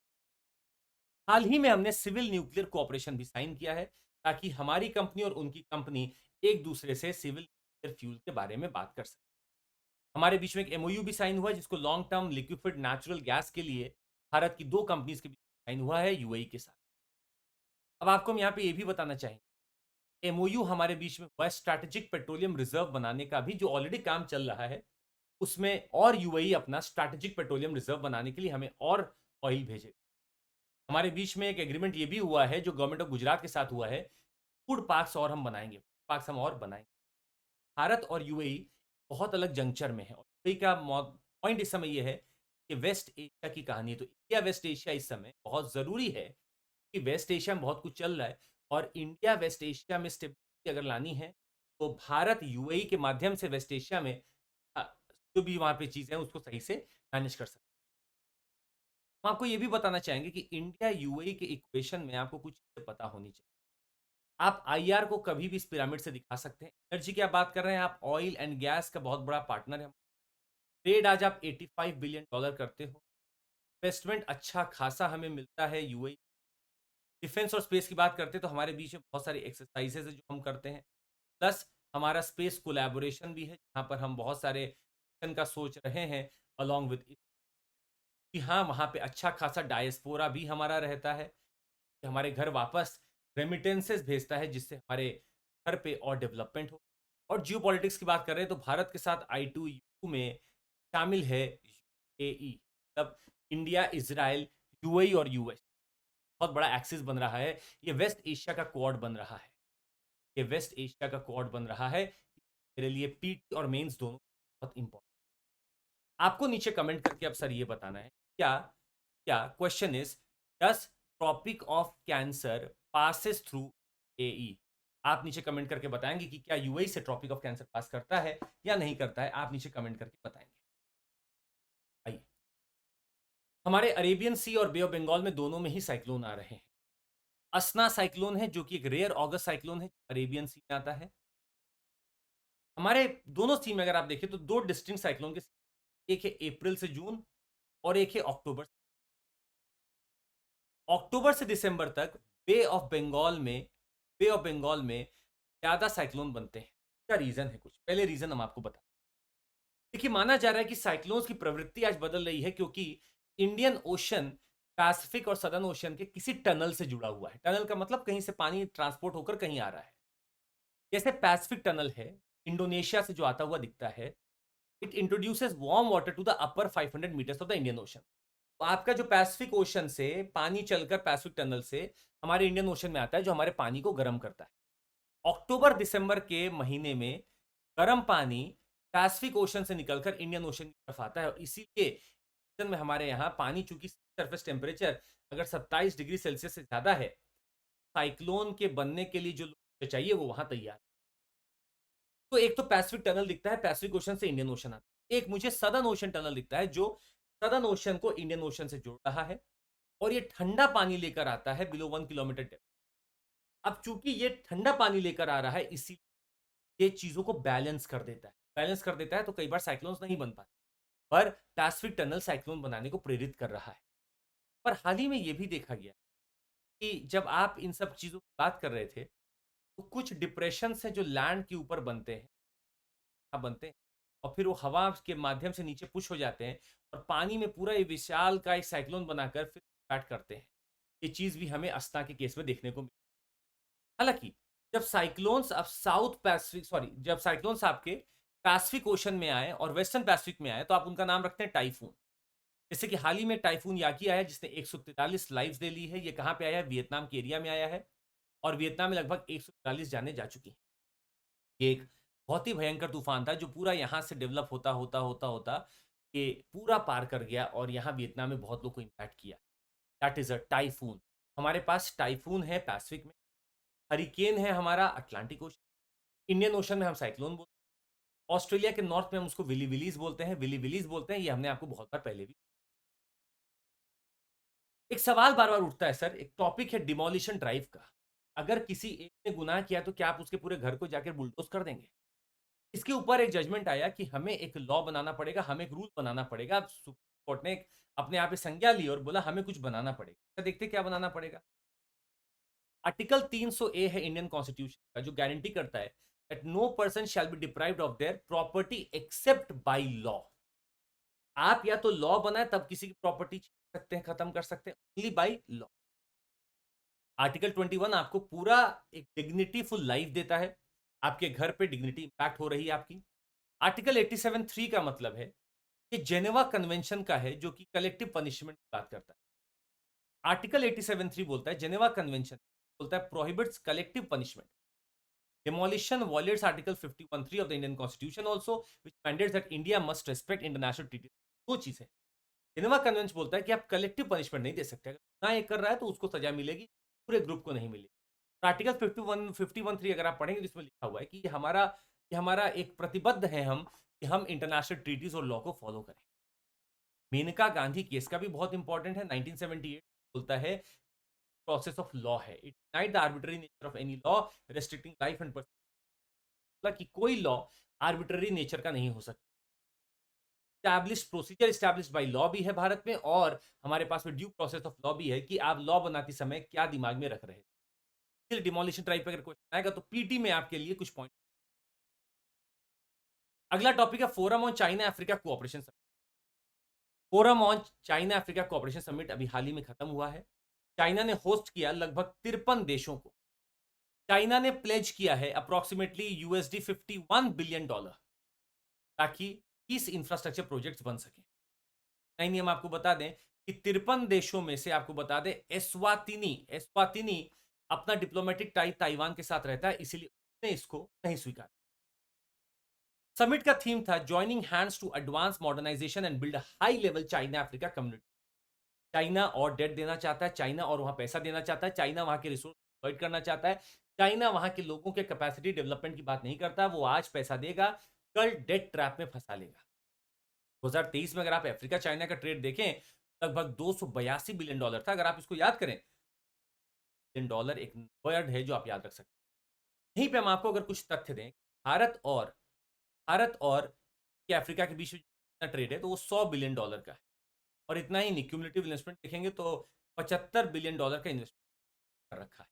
हाल ही में हमने सिविल न्यूक्लियर कोऑपरेशन भी साइन किया है ताकि हमारी कंपनी और उनकी कंपनी एक दूसरे से सिविल न्यूक्लियर फ्यूल के बारे में बात कर सके। हमारे बीच में एक एमओयू भी साइन हुआ है जिसको long term liquefied natural gas के लिए भारत की दो कंपनीज के बीच साइन हुआ है यूएई के साथ। अब आपको हम यहाँ पे ये भी बताना चाहेंगे, एमओयू हमारे बीच में हुआ स्ट्रैटेजिक पेट्रोलियम रिजर्व बनाने का भी, जो ऑलरेडी काम चल रहा है उसमें, और यूएई अपना स्ट्रैटेजिक पेट्रोलियम रिजर्व बनाने के लिए हमें और ऑयल भेजे। हमारे बीच में एक एग्रीमेंट ये भी हुआ है जो गवर्नमेंट ऑफ गुजरात के साथ हुआ है, फूड पार्क्स और हम बनाएंगे, पार्क्स हम और बनाएंगे। भारत और यूएई बहुत अलग जंक्चर में है और यूएई का पॉइंट इस समय ये है कि वेस्ट एशिया की कहानी है। तो इंडिया वेस्ट एशिया इस समय बहुत ज़रूरी है कि वेस्ट एशिया में बहुत कुछ चल रहा है और इंडिया वेस्ट एशिया में स्टेबिलिटी अगर लानी है तो भारत यूएई के माध्यम से वेस्ट एशिया में जो भी वहाँ पे चीज़ें हैं उसको सही से मैनेज कर सकते हैं। हम आपको ये भी बताना चाहेंगे कि इंडिया यूएई के इक्वेशन में आपको कुछ चीज़ें पता होनी चाहिए। आप आईआर को कभी भी इस पिरामिड से दिखा सकते हैं। एनर्जी की आप बात कर रहे हैं, आप ऑयल एंड गैस का बहुत बड़ा पार्टनर है। ट्रेड आज आप $85 बिलियन करते हो। इन्वेस्टमेंट अच्छा खासा हमें मिलता है यूएई। डिफेंस और स्पेस की बात करते हैं तो हमारे बीच में बहुत सारी एक्सरसाइजेज है जो हम करते हैं। प्लस हमारा स्पेस कोलैबोरेशन भी है जहाँ पर हम बहुत सारे मिशन का सोच रहे हैं अलॉन्ग विद। कि हाँ, वहाँ पे अच्छा खासा डायस्पोरा भी हमारा रहता है कि हमारे घर वापस रेमिटेंसेस भेजता है जिससे हमारे घर पे और डेवलपमेंट हो। और जियो पॉलिटिक्स की बात कर रहे हैं तो भारत के साथ I2U में शामिल है यूएई, मतलब इंडिया, इजराइल, यूएई और यूएस बहुत बड़ा एक्सिस बन रहा है। ये वेस्ट एशिया का क्वाड बन रहा है। ये वेस्ट एशिया का क्वाड बन रहा है। मेरे लिए पीटी और मेंस दोनों बहुत इंपॉर्टेंट। आपको नीचे कमेंट करके अब सर ये बताना है क्या क्या question is does Tropic of Cancer passes through UAE. आप नीचे कमेंट करके बताएंगे कि क्या यूएई से ट्रॉपिक ऑफ कैंसर पास करता है या नहीं करता है। आप नीचे कमेंट करके बताएंगे। आइए, हमारे अरेबियन सी और बे ऑफ बंगाल में दोनों में ही साइक्लोन आ रहे हैं। असना साइक्लोन है जो कि एक रेयर ऑगस्ट साइक्लोन है, अरेबियन सी में आता है। हमारे दोनों सी में अगर आप देखें तो दो डिस्टिंक्ट साइक्लोन के, एक है अप्रैल से जून और एक है अक्टूबर से दिसंबर तक बे ऑफ बंगाल में ज्यादा साइक्लोन बनते हैं। क्या रीजन है? कुछ पहले रीजन हम आपको बता, देखिए माना जा रहा है कि साइक्लोन्स की प्रवृत्ति आज बदल रही है क्योंकि इंडियन ओशन पैसिफिक और सदर्न ओशन के किसी टनल से जुड़ा हुआ है। टनल का मतलब कहीं से पानी ट्रांसपोर्ट होकर कहीं आ रहा है। जैसे पैसिफिक टनल है, इंडोनेशिया से जो आता हुआ दिखता है, it introduces warm water to the upper 500 metres of the Indian ocean. तो आपका जो पैसिफिक ओशन से पानी चलकर पैसिफिक टनल से हमारे इंडियन ओशन में आता है, जो हमारे पानी को गर्म करता है। अक्टूबर दिसंबर के महीने में गर्म पानी पैसिफिक ओशन से निकलकर इंडियन ओशन की तरफ आता है और इसीलिए में हमारे यहाँ पानी, चूंकि सरफेस टेम्परेचर अगर 27 डिग्री सेल्सियस से ज्यादा है, साइक्लोन के बनने के लिए जो चाहिए वो वहां तैयार। तो एक तो पैसिफिक टनल दिखता है, पैसिफिक ओशन से इंडियन ओशन आता है। एक मुझे सदर्न ओशन टनल दिखता है जो सदर्न ओशन को इंडियन ओशन से जोड़ रहा है और ये ठंडा पानी लेकर आता है बिलो 1 किलोमीटर डेप्थ। अब चूंकि ये ठंडा पानी लेकर आ रहा है, इसी ये चीजों को बैलेंस कर देता है। बैलेंस कर देता है तो कई बार साइक्लोन्स नहीं बन पाते, पर पैसिफिक टनल साइक्लोन बनाने को प्रेरित कर रहा है। पर हाल ही में यह भी देखा गया कि जब आप इन सब चीजों की बात कर रहे थे तो कुछ डिप्रेशन से जो लैंड के ऊपर बनते हैं और फिर वो हवा के माध्यम से नीचे पुश हो जाते हैं और पानी में पूरा ये विशाल का एक साइक्लोन बनाकर फिर बैट करते हैं। ये चीज भी हमें अस्ता के केस में देखने को मिली। हालांकि जब साइक्लोन्स आपके पैसिफिक ओशन में आए और वेस्टर्न पैसिफिक में आए तो आप उनका नाम रखते हैं टाइफून। जैसे कि हाल ही में टाइफून याकी आया जिसने 143 लाइव्स ले ली है। ये कहां पे आया है? वियतनाम के एरिया में आया है और वियतनाम में लगभग 143 जाने जा चुकी हैं। ये एक बहुत ही भयंकर तूफान था जो पूरा यहां से डेवलप होता होता होता होता ये पूरा पार कर गया और यहां वियतनाम में बहुत लोग को इंपैक्ट किया। That is a typhoon. हमारे पास टाइफून है पैसिफिक में, हरिकेन है हमारा अटलांटिक ओशन, इंडियन ओशन में हम साइक्लोन बोलते हैं, ऑस्ट्रेलिया के नॉर्थ में हम उसको विली विलीज बोलते हैं। विली विलीज बोलते हैं, ये हमने आपको बहुत बार पहले भी। एक सवाल बार बार उठता है सर, एक टॉपिक है डिमोलिशन ड्राइव का। अगर किसी एक ने गुनाह किया तो क्या आप उसके पूरे घर को जाकर बुलडोज कर देंगे? इसके ऊपर एक जजमेंट आया कि हमें एक लॉ बनाना पड़ेगा, हमें एक रूल बनाना पड़ेगा। सुप्रीम कोर्ट ने अपने आप पे संज्ञा ली और बोला हमें कुछ बनाना पड़ेगा। देखते क्या बनाना पड़ेगा। आर्टिकल 300 ए है इंडियन कॉन्स्टिट्यूशन का, जो गारंटी करता है that no person shall be deprived of their property except by law. आप या तो लॉ बनाए तब किसी की प्रॉपर्टी छीन सकते हैं, खत्म कर सकते हैं, ओनली बाय लॉ। आर्टिकल 21 आपको पूरा एक डिग्निटी फुल लाइफ देता है। आपके घर पे डिग्निटी इंपैक्ट हो रही है आपकी। आर्टिकल 87(3) का मतलब है कि जेनेवा कन्वेंशन का है जो कि कलेक्टिव पनिशमेंट की बात करता है। आर्टिकल 87(3) बोलता है, जेनेवा कन्वेंशन बोलता है prohibits collective punishment. Demolition violates Article 51(3) of the Indian Constitution also, which mandates that India must respect international treaties. दो चीज है। जेनेवा कन्वेंशन बोलता है कि आप कलेक्टिव पनिशमेंट नहीं दे सकते। अगर ना ये कर रहा है तो उसको सजा मिलेगी, पूरे ग्रुप को नहीं मिलेगी। आर्टिकल 51(3) अगर आप पढ़ेंगे तो इसमें लिखा हुआ है कि ये हमारा एक प्रतिबद्ध है हम कि हम इंटरनेशनल ट्रीटीज और लॉ को फॉलो करें। मेनका गांधी केस का भी बहुत इंपॉर्टेंट है। 1978 बोलता है प्रोसेस ऑफ लॉ है, it denied the arbitrary nature of any law restricting life and person. कि कोई लॉ आर्बिट्ररी नेचर का नहीं हो सकता। Established procedure established by law भी है भारत में और हमारे पास में ड्यू प्रोसेस ऑफ लॉ भी है कि आप लॉ बनाते समय क्या दिमाग में रख रहे हैं। डिमोलिशन ट्राइब पे अगर क्वेश्चन आएगा तो पीटी में आपके लिए कुछ पॉइंट। अगला टॉपिक है forum on China Africa cooperation summit. Forum on China Africa cooperation summit अभी हाल ही में खत्म हुआ है। चाइना ने होस्ट किया लगभग 53 देशों को। चाइना ने प्लेज किया है अप्रोक्सीमेटली $51 बिलियन ताकि इस इंफ्रास्ट्रक्चर प्रोजेक्ट्स बन सके। नहीं, हम आपको बता दें कि 53 देशों में से आपको बता दें एस्वातिनी एस्वातिनी अपना डिप्लोमेटिक टाई ताइवान के साथ रहता है, इसीलिए उसने इसको नहीं स्वीकारा। समिट का थीम था joining hands to advance modernisation and build high level China Africa community. China और डेट देना चाहता है, चाइना और वहां पैसा देना चाहता है, चाइना वहां के रिसोर्स प्रोवाइड करना चाहता है, चाइना वहां के लोगों के कैपेसिटी डेवलपमेंट की बात नहीं करता, वो आज पैसा देगा, कल डेट ट्रैप में फंसा लेगा। 2023 में अगर आप अफ्रीका चाइना का ट्रेड देखें, लगभग $282 बिलियन था। अगर आप इसको याद करें, $1 एक वर्ड है जो आप याद रख सकते हैं। यहीं पे हम आपको अगर कुछ तथ्य दें, भारत और अफ्रीका के बीच में ट्रेड है तो वो $100 बिलियन का है। और इतना ही नहीं, क्यूमुलेटिव इन्वेस्टमेंट देखेंगे तो $75 बिलियन का इन्वेस्टमेंट कर रखा है।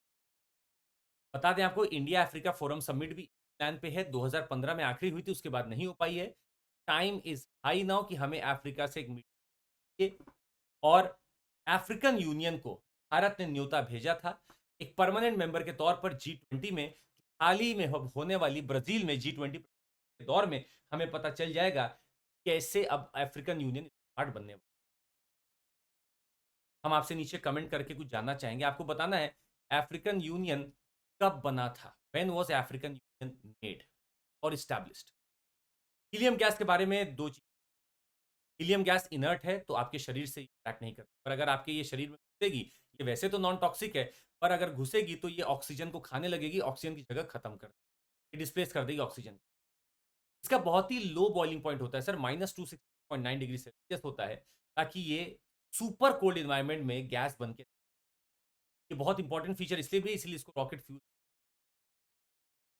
बता दें आपको, इंडिया अफ्रीका फोरम समिट भी प्लान पे है, 2015 में आखिरी हुई थी, उसके बाद नहीं हो पाई है। टाइम इज हाई नाउ कि हमें अफ्रीका से एक मीटिंग, और अफ्रीकन यूनियन को भारत ने न्योता भेजा था एक परमानेंट मेंबर के तौर पर G20 में। हाल ही में होने वाली ब्राजील में G20 के दौर में हमें पता चल जाएगा कैसे अब अफ्रीकन यूनियन स्मार्ट बनने वाला। हम आपसे नीचे कमेंट करके कुछ जानना चाहेंगे, आपको बताना है अफ्रीकन यूनियन कब बना था, when was African union made और इस्टेब्लिश्ड। हीलियम गैस के बारे में दो चीज, हीलियम गैस इनर्ट है तो आपके शरीर से इंटैक्ट नहीं करती, पर अगर आपके ये शरीर में घुसेगी, ये वैसे तो नॉन टॉक्सिक है, पर अगर घुसेगी तो ये ऑक्सीजन को खाने लगेगी, ऑक्सीजन की जगह खत्म कर देगी, डिस्प्लेस कर देगी ऑक्सीजन। इसका बहुत ही लो बॉइलिंग पॉइंट होता है सर, -269 डिग्री सेल्सियस होता है, ताकि ये सुपर कोल्ड इन्वायरमेंट में गैस बन के, ये बहुत इंपॉर्टेंट फीचर इसलिए भी है, इसलिए इसको रॉकेट फ्यूल।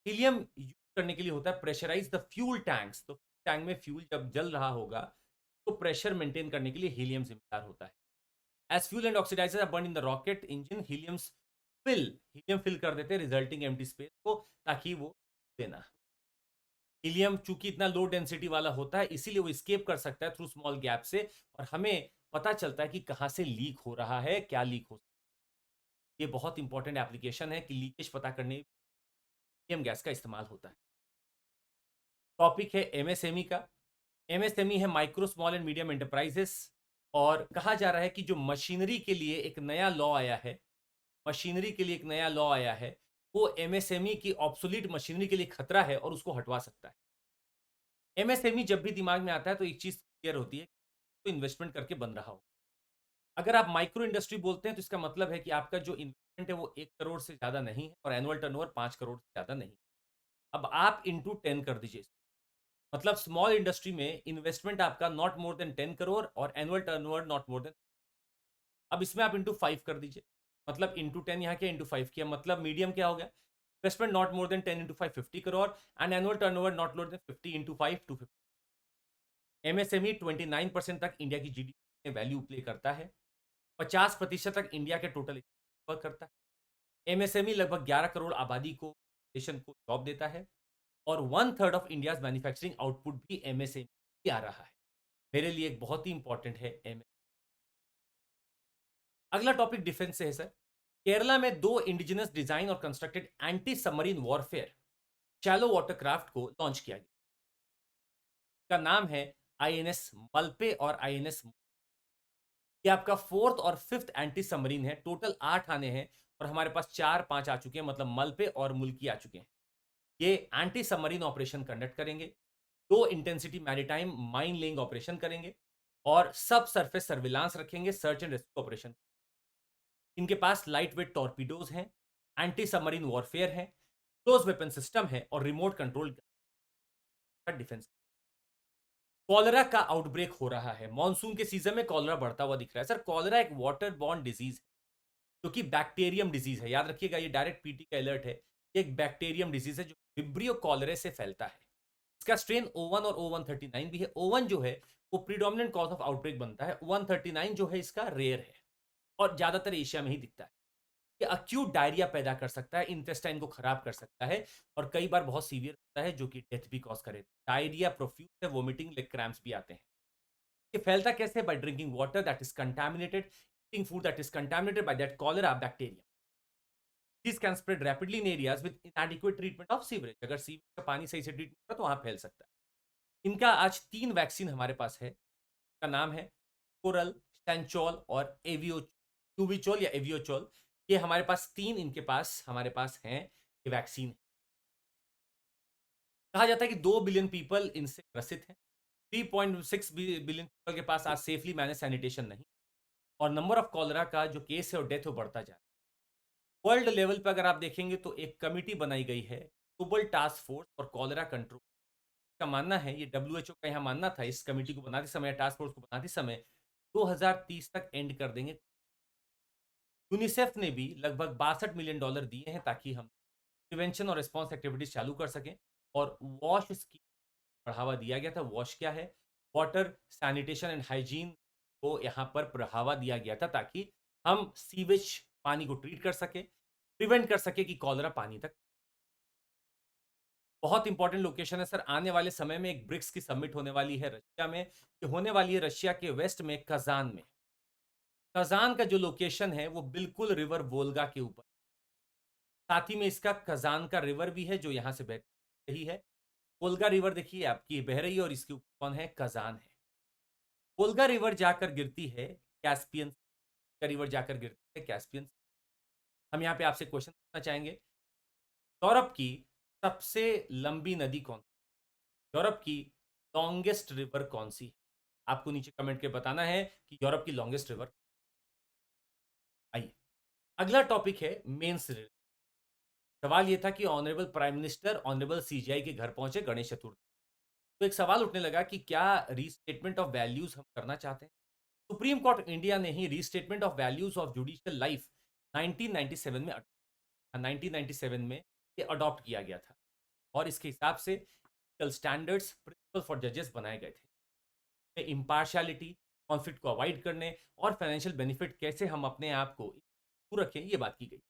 हीलियम यूज करने के लिए होता है प्रेशराइज द फ्यूल टैंक्स, तो टैंक में फ्यूल जब जल रहा होगा तो प्रेशर मेंटेन करने के लिए हीलियम जिम्मेदार होता है। As fuel and oxidiser are burn in the rocket engine, helium fill कर देते हैं रिजल्टिंग एम्प्टी स्पेस को, ताकि वो देना। हीलियम चूंकि इतना लो डेंसिटी वाला होता है, इसीलिए वो स्केप कर सकता है थ्रू स्मॉल गैप से, और हमें पता चलता है कि कहां से लीक हो रहा है, क्या लीक हो। ये बहुत इंपॉर्टेंट एप्लीकेशन है कि लीकेज पता करने हीलियम गैस का इस्तेमाल होता है। टॉपिक है एमएसएमई का। एमएसएमई है micro small and medium enterprises, और कहा जा रहा है कि जो मशीनरी के लिए एक नया लॉ आया है, मशीनरी के लिए एक नया लॉ आया है, वो एमएसएमई की ऑब्सोलीट मशीनरी के लिए खतरा है और उसको हटवा सकता है। एमएसएमई जब भी दिमाग में आता है तो एक चीज क्लियर होती है, तो इन्वेस्टमेंट करके बन रहा हो। अगर आप माइक्रो इंडस्ट्री बोलते हैं तो इसका मतलब है कि आपका जो इन्वेस्टमेंट है वो 1 करोड़ से ज्यादा नहीं है और एनुअल टर्नओवर 5 करोड़ से ज्यादा नहीं। अब आप इंटू 10 कर दीजिए, मतलब स्मॉल इंडस्ट्री में इन्वेस्टमेंट आपका नॉट मोर देन 10 करोड़ और annual turnover not more than, अब इसमें आप इंटू 5 कर दीजिए, मतलब इंटू 10 यहाँ किया, इंटू 5 किया, मतलब मीडियम क्या हो गया, investment not more than 10 into 5 50 crore, and annual turnover not more than 50 into 5 250। MSME 29% तक इंडिया की जीडीपी में वैल्यू प्ले करता है, 50% तक इंडिया के टोटल वर्क करता है। एमएसएमई लगभग 11 करोड़ आबादी को, देशन को जॉब देता है, और 1/3 ऑफ इंडिया मैन्युफैक्चरिंग आउटपुट भी एमएसएमई आ रहा है। मेरे लिए एक बहुत ही इंपॉर्टेंट है एमएसएमई। अगला टॉपिक डिफेंस से है सर। केरला में 2 इंडिजिनस डिजाइन और constructed anti submarine warfare shallow watercraft को लॉन्च किया गया। का नाम है आईएनएस मलपे और आईएनएस, ये आपका 4th और 5th एंटी सबमरीन है, टोटल 8 आने हैं और हमारे पास 4-5 आ चुके हैं, मतलब मलपे और मुल्की आ चुके हैं। ये एंटी सबमरीन ऑपरेशन कंडक्ट करेंगे, 2 intensity maritime mine laying operation करेंगे, और सब सरफेस सर्विलांस रखेंगे, सर्च एंड रेस्क्यू ऑपरेशन। इनके पास लाइट वेट टॉर्पीडोज हैं, एंटी सबमरीन वॉरफेयर है, क्लोज वेपन सिस्टम है, और रिमोट कंट्रोल डिफेंस। कॉलरा का आउटब्रेक हो रहा है, मॉनसून के सीजन में कॉलरा बढ़ता हुआ दिख रहा है। सर कॉलरा एक वाटर बॉर्न डिजीज है, जो कि बैक्टीरियम डिजीज है, याद रखिएगा, ये डायरेक्ट पीटी का अलर्ट है। ये एक बैक्टीरियम डिजीज है जो विब्रियो कॉलरे से फैलता है। इसका स्ट्रेन O1 और O139 भी है। O1 जो है वो प्रीडोमिनेंट कॉज ऑफ आउटब्रेक बनता है, 139 जो है इसका रेयर है और ज्यादातर एशिया में ही दिखता है। ये अक्यूट डायरिया पैदा कर सकता है, इंटेस्टाइन को खराब कर सकता है, और कई बार बहुत सीवियर होता है जो कि डेथ भी कॉज करे। डायरिया, प्रोफ्यूज है, वोमिटिंग, लेग क्रैम्प्स भी आते हैं। ये फैलता कैसे? By drinking water that is contaminated, eating food that is contaminated by that cholera bacteria. This can spread rapidly in areas with इनएडिक्वेट treatment of sewerage. अगर sewerage का पानी सही से ट्रीट नहीं तो वहां फैल सकता है। इनका आज 3 वैक्सीन हमारे पास है। का नाम है कोरल, सेंचोल और एवियोचोल या एवियोचोल, ये हमारे पास 3 इनके पास हमारे पास हैं ये वैक्सीन। कहा जाता है कि 2 बिलियन पीपल इनसे ग्रसित हैं। 3.6 बिलियन पीपल के पास आज सेफली मैनेज सैनिटेशन नहीं, और नंबर ऑफ कॉलरा का जो केस है और डेथ वो बढ़ता जा रहा है। वर्ल्ड लेवल पे अगर आप देखेंगे तो एक कमिटी बनाई गई है, global task force for cholera control. का मानना है, ये डब्ल्यूएचओ का यहाँ मानना था इस कमिटी को बनाते समय, टास्क फोर्स को बनाते समय, 2030 तक एंड कर देंगे। यूनिसेफ ने भी लगभग $62 मिलियन दिए हैं ताकि हम प्रिवेंशन और रिस्पॉन्स एक्टिविटीज चालू कर सकें। और वॉश स्कीम बढ़ावा दिया गया था। वॉश क्या है? वाटर सैनिटेशन एंड हाइजीन को यहाँ पर बढ़ावा दिया गया था ताकि हम सीवेज पानी को ट्रीट कर सके, प्रिवेंट कर सके कि कॉलरा पानी तक। बहुत इंपॉर्टेंट लोकेशन है सर। आने वाले समय में एक ब्रिक्स की समिट होने वाली है रशिया में। ये होने वाली है रशिया के वेस्ट में, कजान में। कजान का जो लोकेशन है वो बिल्कुल रिवर वोल्गा के ऊपर, साथ ही में इसका कजान का रिवर भी है जो यहाँ से बह रही है। वोल्गा रिवर देखिए आपकी बह रही है और इसके ऊपर कौन है? कजान है। वोल्गा रिवर जाकर गिरती है कैस्पियन का, रिवर जाकर गिरती है कैस्पियन। हम यहाँ पे आपसे क्वेश्चन पूछना चाहेंगे, यूरोप की सबसे लंबी नदी कौन? यूरोप की लॉन्गेस्ट रिवर कौन सी? आपको नीचे कमेंट के बताना है कि यूरोप की लॉन्गेस्ट रिवर। आइए, अगला टॉपिक है मेंस रिलेटेड। सवाल यह था कि honourable prime minister honourable CGI के घर पहुंचे गणेश चतुर्थी, तो एक सवाल उठने लगा कि क्या रीस्टेटमेंट ऑफ वैल्यूज हम करना चाहते हैं? सुप्रीम कोर्ट इंडिया ने ही restatement of values of judicial life 1997 में 1997 में ये अडॉप्ट किया गया था, और इसके हिसाब से स्टैंडर्ड्स प्रिंसिपल फॉर जजेस बनाए गए थे। इम्पार्शियलिटी, कॉन्फ्लिक्ट को अवॉइड करने और फाइनेंशियल बेनिफिट कैसे हम अपने आप को दूर रखें, ये बात की गई।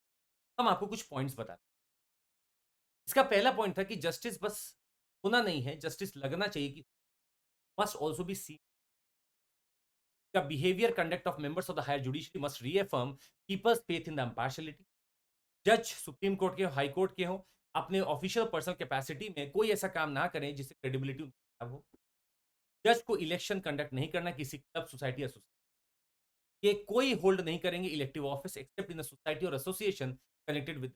हम आपको कुछ पॉइंट्स बताते हैं। इसका पहला पॉइंट था कि जस्टिस बस होना नहीं है, जस्टिस लगना चाहिए कि must also be see. The behavior conduct of members of the higher judiciary must reaffirm people's faith in the impartiality। जज सुप्रीम कोर्ट के हो, हाई कोर्ट के हो, अपने ऑफिशियल पर्सनल कैपेसिटी में कोई ऐसा काम ना करें जिससे क्रेडिबिलिटी खराब हो। जज को इलेक्शन कंडक्ट नहीं करना किसी क्लब, सोसाइटी या सोसाइटी के, कोई होल्ड नहीं करेंगे elective office except in the society और association connected with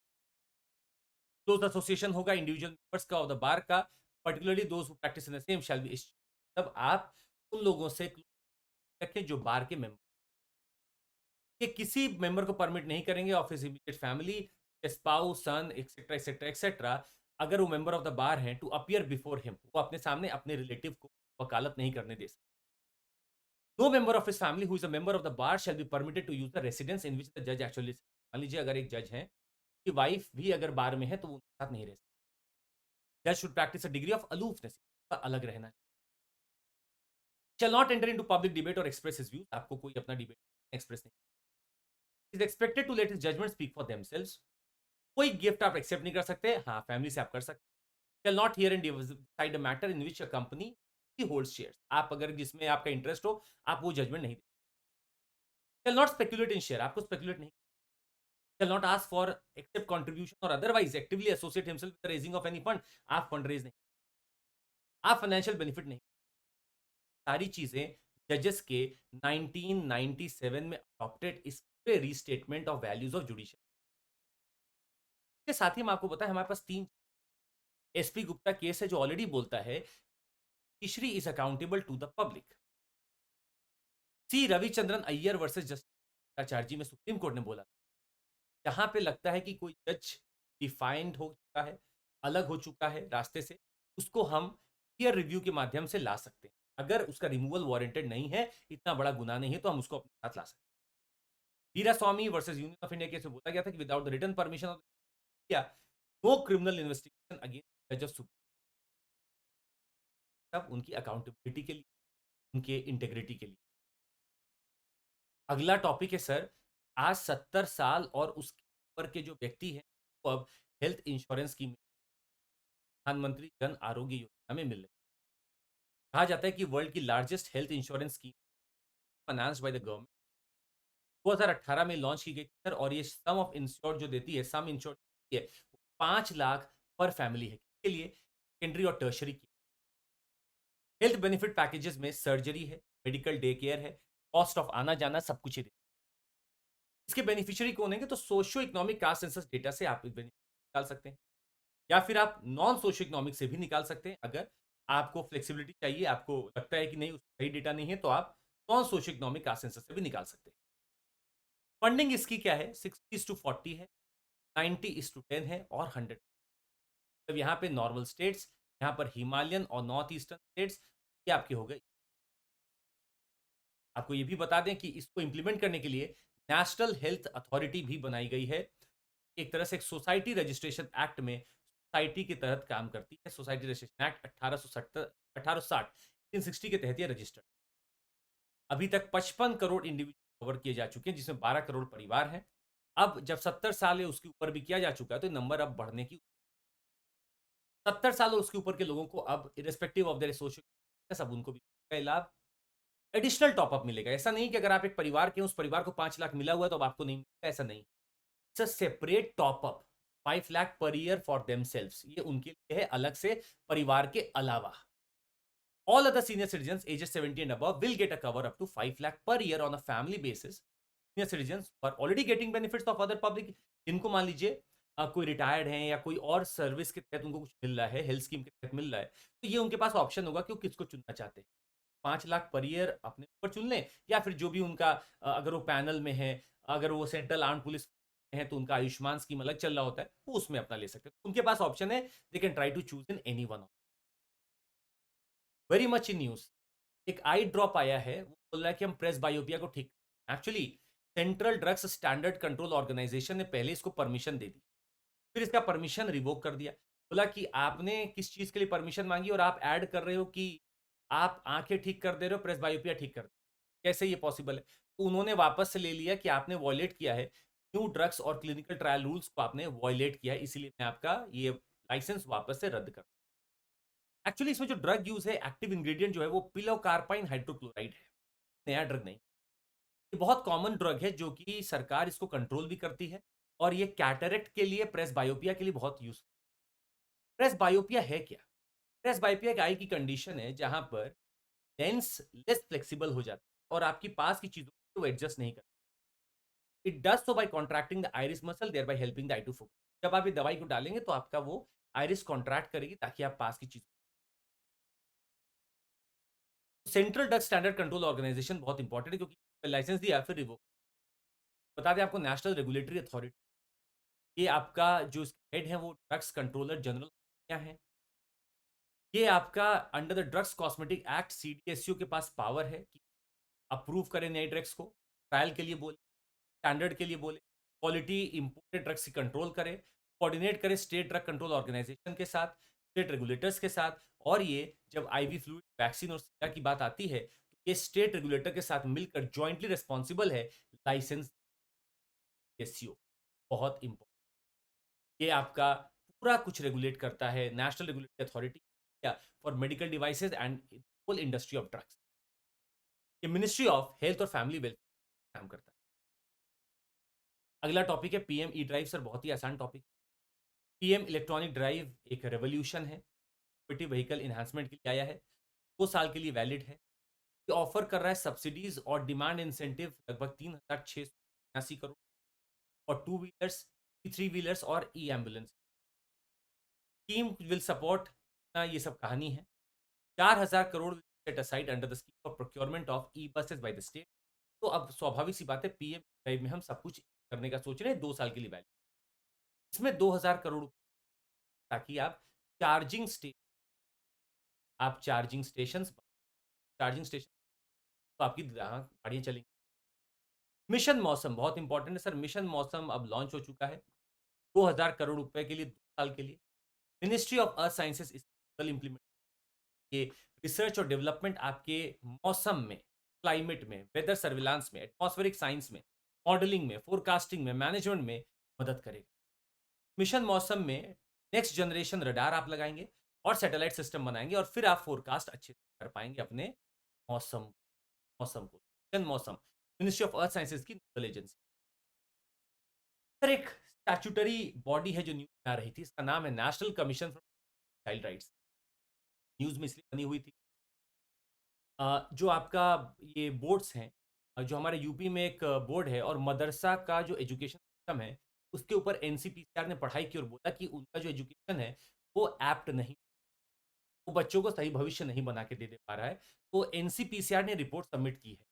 close association होगा इंडिविजुअल मेंबर्स का और द बार का, particularly those who practise in the same shall be. तब आप उन लोगों से रखें जो बार के मेंबर, कि किसी मेंबर को परमिट नहीं करेंगे of his immediate family, spouse, son etcetera etcetera etcetera, अगर वो मेंबर ऑफ द बार हैं, टू अपीयर बिफोर हिम, वो अपने सामने अपने रिलेटिव को वकालत नहीं करने दे सकते। No member of his family who is a member of the bar shall be permitted to use the residence in which the जज एक्चुअली। मान लीजिए अगर एक जज है कि वाइफ भी अगर बार में है तो वो उनके साथ नहीं रह सकते। जज should practise a degree of aloofness, अलग रहना। Shall not enter into public debate और एक्सप्रेस हिज व्यूज, आपको कोई अपना डिबेट एक्सप्रेस नहीं। Is expected to let his judgement speak for themselves. कोई गिफ्ट आप एक्सेप्ट नहीं कर सकते, हाँ फैमिली से आप कर सकते। Shall not hear and decide a matter in which a company holds shares, आप अगर जिसमें आपका इंटरेस्ट हो आप वो जजमेंट नहीं दे। Shall not speculate in share, आपको स्पेकुलेट नहीं। Shall not ask for except contribution और otherwise actively associate himself with raising of any fund, आप फंड रेज नहीं, आप फाइनेंशियल बेनिफिट नहीं। सारी चीजें जजेस के 1997 में अडॉप्टेड इस पूरे restatement of values of judicial के साथ ही मैं आपको बताया हमारे पास 3 एसपी गुप्ता केस है जो ऑलरेडी बोलता है judiciary is accountable to the public. C Ravichandran Iyer versus Justice Acharya में सुप्रीम कोर्ट ने बोला, जहां पे लगता है कि कोई जज डिफाइंड हो चुका है, अलग हो चुका है रास्ते से, उसको हम पीयर रिव्यू के माध्यम से ला सकते हैं। अगर उसका रिमूवल वारंटेड नहीं है, इतना बड़ा गुनाह नहीं है, तो हम उसको अपने साथ ला सकते हैं। Veeraswami versus Union of India case में बोला गया था कि without the written permission of India no criminal investigation against जज ऑफ सुप्रीम, तब उनकी अकाउंटेबिलिटी के लिए, उनके इंटेग्रिटी के लिए। अगला टॉपिक है सर, आज 70 साल और उसके ऊपर के जो व्यक्ति हैं वो अब हेल्थ इंश्योरेंस की प्रधानमंत्री जन आरोग्य योजना में मिल रही है। कहा जाता है कि वर्ल्ड की largest health insurance scheme financed by the government 2018 में लॉन्च की गई थी सर, और ये सम ऑफ इंश्योर्ड जो देती है, सम इंश्योर्ड है 5 लाख पर फैमिली है, के लिए सेकेंडरी और टर्शरी की। हेल्थ बेनिफिट पैकेजेस में सर्जरी है, मेडिकल डे केयर है, कॉस्ट ऑफ आना जाना सब कुछ ही देती है। इसके बेनिफिशियरी कौन है, तो socio economic caste census data से आप निकाल सकते हैं, या फिर आप नॉन सोशियो इकोनॉमिक से भी निकाल सकते हैं। अगर आपको फ्लेक्सिबिलिटी चाहिए, आपको लगता है कि नहीं सही डेटा नहीं है, तो आप non socio economic caste census से भी निकाल सकते हैं। फंडिंग इसकी क्या है, 60:40 है, 90:10 है और 100। तब यहाँ पे नॉर्मल स्टेट्स, यहाँ पर हिमालयन और नॉर्थ ईस्टर्न स्टेट्स, ये आपके हो गए। आपको ये भी बता दें कि इसको इंप्लीमेंट करने के लिए नेशनल हेल्थ अथॉरिटी भी बनाई गई है। एक तरह से एक सोसाइटी रजिस्ट्रेशन एक्ट में सोसाइटी के तहत काम करती है। सोसाइटी रजिस्ट्रेशन एक्ट 1860 1860 के तहत ये रजिस्टर्ड। अभी तक 55 करोड़ इंडिविजुअल कवर किए जा चुके हैं, जिसमें 12 करोड़ परिवार हैं। अब जब 70 साल है उसके ऊपर भी किया जा चुका है, तो नंबर अब बढ़ने की, 70 साल और उसके ऊपर के लोगों को अब इरेस्पेक्टिव ऑफ देयर सोशल सब उनको भी लाभ, एडिशनल टॉपअप मिलेगा। ऐसा नहीं कि अगर आप एक परिवार के उस परिवार को 5 लाख मिला हुआ है तो अब आपको नहीं मिलेगा, ऐसा नहीं। It's a separate top up, 5 lakh per year for themselves, ये उनके लिए है अलग से, परिवार के अलावा। All other senior citizens ages 70 and above will get a cover up to 5 lakh per year on a family basis. Senior citizens are already getting benefits of other public, जिनको मान लीजिए कोई रिटायर्ड हैं या कोई और सर्विस के तहत उनको कुछ मिल रहा है, हेल्थ स्कीम के तहत मिल रहा है, तो ये उनके पास ऑप्शन होगा कि वो किसको चुनना चाहते हैं। 5 लाख पर ईयर अपने ऊपर चुन लें, या फिर जो भी उनका अगर वो पैनल में है, अगर वो सेंट्रल आर्म पुलिस है तो उनका आयुष्मान स्कीम अलग चल रहा होता है, वो उसमें अपना ले सकते हैं। उनके पास ऑप्शन है, they can try to choose in any one. Very much in news एक आई ड्रॉप आया है, वो बोल रहा है कि हम प्रेस बायोपिया को ठीक, actually central drugs standard control organisation ने पहले इसको परमिशन दे दी, फिर इसका परमिशन रिवोक कर दिया। बोला कि आपने किस चीज के लिए परमिशन मांगी और आप ऐड कर रहे हो कि आप आंखें ठीक कर दे रहे हो, प्रेस बायोपिया ठीक कर दे, कैसे ये पॉसिबल है। तो उन्होंने वापस से ले लिया कि आपने वॉयलेट किया है, न्यू ड्रग्स और क्लिनिकल ट्रायल रूल्स को आपने वॉयलेट किया है, इसीलिए मैं आपका ये लाइसेंस वापस से रद्द कर। एक्चुअली इसमें जो ड्रग यूज है, एक्टिव इंग्रेडिएंट जो है वो पिलोकार्पाइन हाइड्रोक्लोराइड है, नया ड्रग नहीं। ये बहुत कॉमन ड्रग है जो कि सरकार इसको कंट्रोल भी करती है, और ये कैटरेक्ट के लिए, प्रेस बायोपिया के लिए बहुत यूज। प्रेस बायोपिया है क्या? प्रेस बायोपिया एक आई की कंडीशन है जहां पर लेंस लेस फ्लेक्सिबल हो जाता है और आपकी पास की चीजों को एडजस्ट नहीं करता। It does so by contracting the iris muscle, thereby helping the eye to focus. जब आप ये दवाई को डालेंगे तो आपका वो आइरिस कॉन्ट्रैक्ट करेगी ताकि आप पास की चीज। Central drug standard control organisation बहुत इंपॉर्टेंट है, क्योंकि लाइसेंस दिया फिर रिवोक। बता दें आपको, नेशनल रेगुलेटरी अथॉरिटी, ये आपका जो हेड है वो ड्रग्स कंट्रोलर जनरल क्या है। ये आपका under the drugs cosmetic act CDSCO के पास पावर है कि अप्रूव करें नए ड्रग्स को, ट्रायल के लिए बोले, स्टैंडर्ड के लिए बोले, क्वालिटी इंपोर्टेड ड्रग्स की कंट्रोल करे, कोऑर्डिनेट करे स्टेट ड्रग कंट्रोल ऑर्गेनाइजेशन के साथ, स्टेट रेगुलेटर्स के साथ। और ये जब आईवी फ्लूइड, वैक्सीन और सीरा की बात आती है, तो ये स्टेट रेगुलेटर के साथ मिलकर ज्वाइंटली रिस्पॉन्सिबल है लाइसेंस एससीओ, बहुत इंपॉर्टेंट। ये आपका पूरा कुछ रेगुलेट करता है, national regulatory authority for medical devices and whole industry of drugs. ये मिनिस्ट्री ऑफ हेल्थ और फैमिली वेलफेयर काम करता है। अगला टॉपिक है पीएम ई ड्राइव। सर बहुत ही आसान टॉपिक। पीएम इलेक्ट्रॉनिक ड्राइव एक रेवोल्यूशन है, व्हीकल इन्हांसमेंट के लिए आया है, 2 साल के लिए वैलिड है। ये ऑफर कर रहा है सब्सिडीज और डिमांड इंसेंटिव लगभग 3,689 करोड़, और टू व्हीलर्स, थ्री व्हीलर्स और ई एम्बुलेंस। स्कीम विल सपोर्ट, ये सब कहानी है। 4,000 crore set aside under the scheme for procurement of e buses by the state. तो अब स्वाभाविक सी बात है, पीएम ड्राइव में हम सब कुछ करने का सोच रहे हैं, 2 साल के लिए वैलिड। इसमें 2,000 करोड़, ताकि आप चार्जिंग स्टेशन, चार्जिंग स्टेशन, तो आपकी गाड़ियां चलेंगी। मिशन मौसम बहुत इंपॉर्टेंट है सर। मिशन मौसम अब लॉन्च हो चुका है, 2,000 करोड़ रुपए के लिए, 2 साल के लिए। Ministry of earth sciences implement, ये रिसर्च और डेवलपमेंट आपके मौसम में, क्लाइमेट में, वेदर सर्विलांस में, एटमॉस्फेरिक साइंस में, मॉडलिंग में, फोरकास्टिंग में, मैनेजमेंट में मदद करेगा। मिशन मौसम में नेक्स्ट जनरेशन रडार आप लगाएंगे और सैटेलाइट सिस्टम बनाएंगे, और फिर आप फोरकास्ट अच्छे से कर पाएंगे अपने मौसम मौसम को। मिशन मौसम, मिनिस्ट्री ऑफ अर्थ साइंसेज की नोडल एजेंसी। सर एक स्टैट्यूटरी बॉडी है जो न्यूज आ रही थी, इसका नाम है national commission for child rights. News में इसलिए बनी हुई थी, जो आपका ये बोर्ड्स हैं, जो हमारे यूपी में एक बोर्ड है और मदरसा का जो एजुकेशन सिस्टम है, उसके ऊपर एनसीपीसीआर ने पढ़ाई की और बोला कि उनका जो एजुकेशन है, वो एप्ट नहीं, वो बच्चों को सही भविष्य नहीं बना के दे पा रहा है। तो एनसीपीसीआर ने रिपोर्ट सबमिट की है।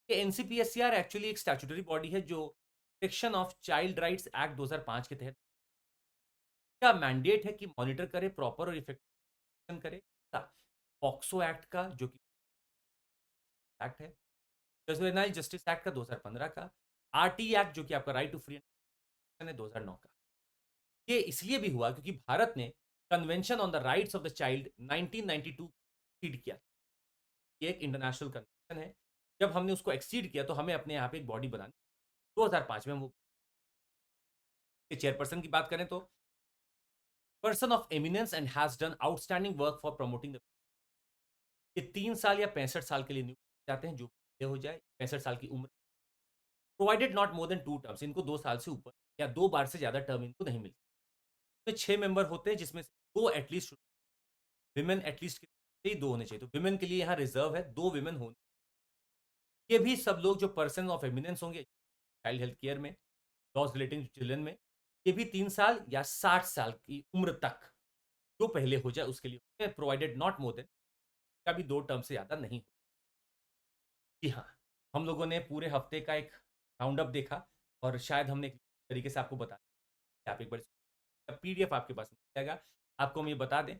ये एनसीपीसीआर एक्चुअली एक स्टैट्यूटरी बॉडी है जो protection of child rights act 2005 के तहत का मैंडेट है कि मॉनिटर करे, प्रॉपर और इफेक्टिव करे। पॉक्सो एक्ट का जो कि एक्ट है, जुवेनाइल जस्टिस एक्ट का 2015 का, आरटी एक्ट जो कि आपका राइट टू फ्री है 2009 का। ये इसलिए भी हुआ क्योंकि भारत ने convention on the rights of the child 1992 exceed किया। ये एक इंटरनेशनल कन्वेंशन है। जब हमने उसको एक्सीड किया तो हमें अपने यहाँ पे एक बॉडी बनानी, 2005 में वो चेयरपर्सन की बात करें तो person of eminence and has done outstanding work for promoting the, ये 3 साल या 65 साल के लिए नियुक्त जाते हैं, जो हो जाए 65 साल की उम्र, provided not more than 2 terms, इनको 2 साल से ऊपर या 2 बार से ज्यादा टर्म इनको नहीं मिलती। तो 6 मेंबर होते हैं जिसमें से 2 एटलीस्ट विमेन, एटलीस्ट ही 2 होने चाहिए। तो विमेन के लिए यहाँ रिजर्व है, 2 विमेन होने। ये भी सब लोग जो पर्सन ऑफ एमिनेंस होंगे चाइल्ड हेल्थ केयर में, लॉज रिलेटिंग चिल्ड्रन में, ये भी 3 साल या 60 साल की उम्र तक जो पहले हो जाए उसके लिए, प्रोवाइडेड नॉट मोर देन, का भी 2 टर्म से ज्यादा नहीं। जी हाँ, हम लोगों ने पूरे हफ्ते का एक राउंड अप देखा और शायद हमने एक तरीके से आपको बता दिया। आप एक बार पीडीएफ आपके पास मिल जाएगा। आपको हम ये बता दें,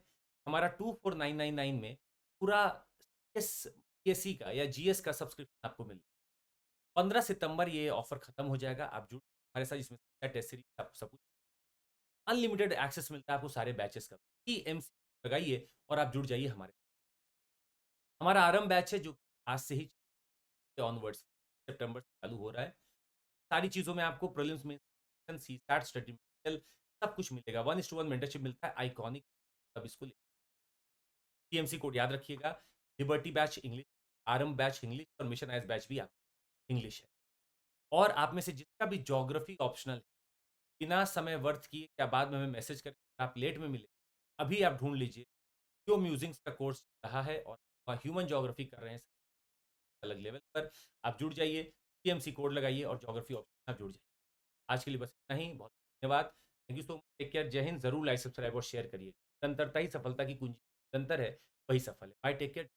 हमारा 24999 में पूरा पीएससी का या जीएस का सब्सक्रिप्शन आपको मिल, 15 सितंबर ये ऑफर खत्म हो जाएगा। आप जुड़ हमारे साथ, इसमें टेस्ट सीरीज आपको सब कुछ अनलिमिटेड एक्सेस मिलता है आपको सारे बैचेस का। एमसी लगाइए और आप जुड़ जाइए हमारे। हमारा आरंभ बैच है जो आज से ही ऑनवर्ड्स सितंबर से चालू हो रहा है। सारी चीज़ों में आपको प्रीलिम्स में सीसैट स्टडी मटेरियल सब कुछ मिलेगा। 1:1 मेंटरशिप मिलता है, आइकॉनिक। अब इसको टीएमसी कोड याद रखिएगा। लिबर्टी बैच इंग्लिश, आरंभ बैच इंग्लिश और मिशन आइज बैच भी आप इंग्लिश है। और आप में से जिसका भी ज्योग्राफी ऑप्शनल है, बिना समय व्यर्थ किए क्या बाद में हमें मैसेज करें, आप लेट में मिले, अभी आप ढूंढ लीजिए। जो म्यूजिंग्स का कोर्स रहा है और ह्यूमन ज्योग्राफी कर रहे हैं अलग लेवल पर, आप जुड़ जाइए। टीएमसी कोड लगाइए और ज्योग्राफी ऑप्शन आप जुड़ जाइए। आज के लिए बस इतना ही। बहुत धन्यवाद। Thank you so much. Take care. जय हिंद। जरूर लाइक, सब्सक्राइब और शेयर करिए। निरंतरता ही सफलता की कुंजी। निरंतर है वही सफल है। बाय। Take care.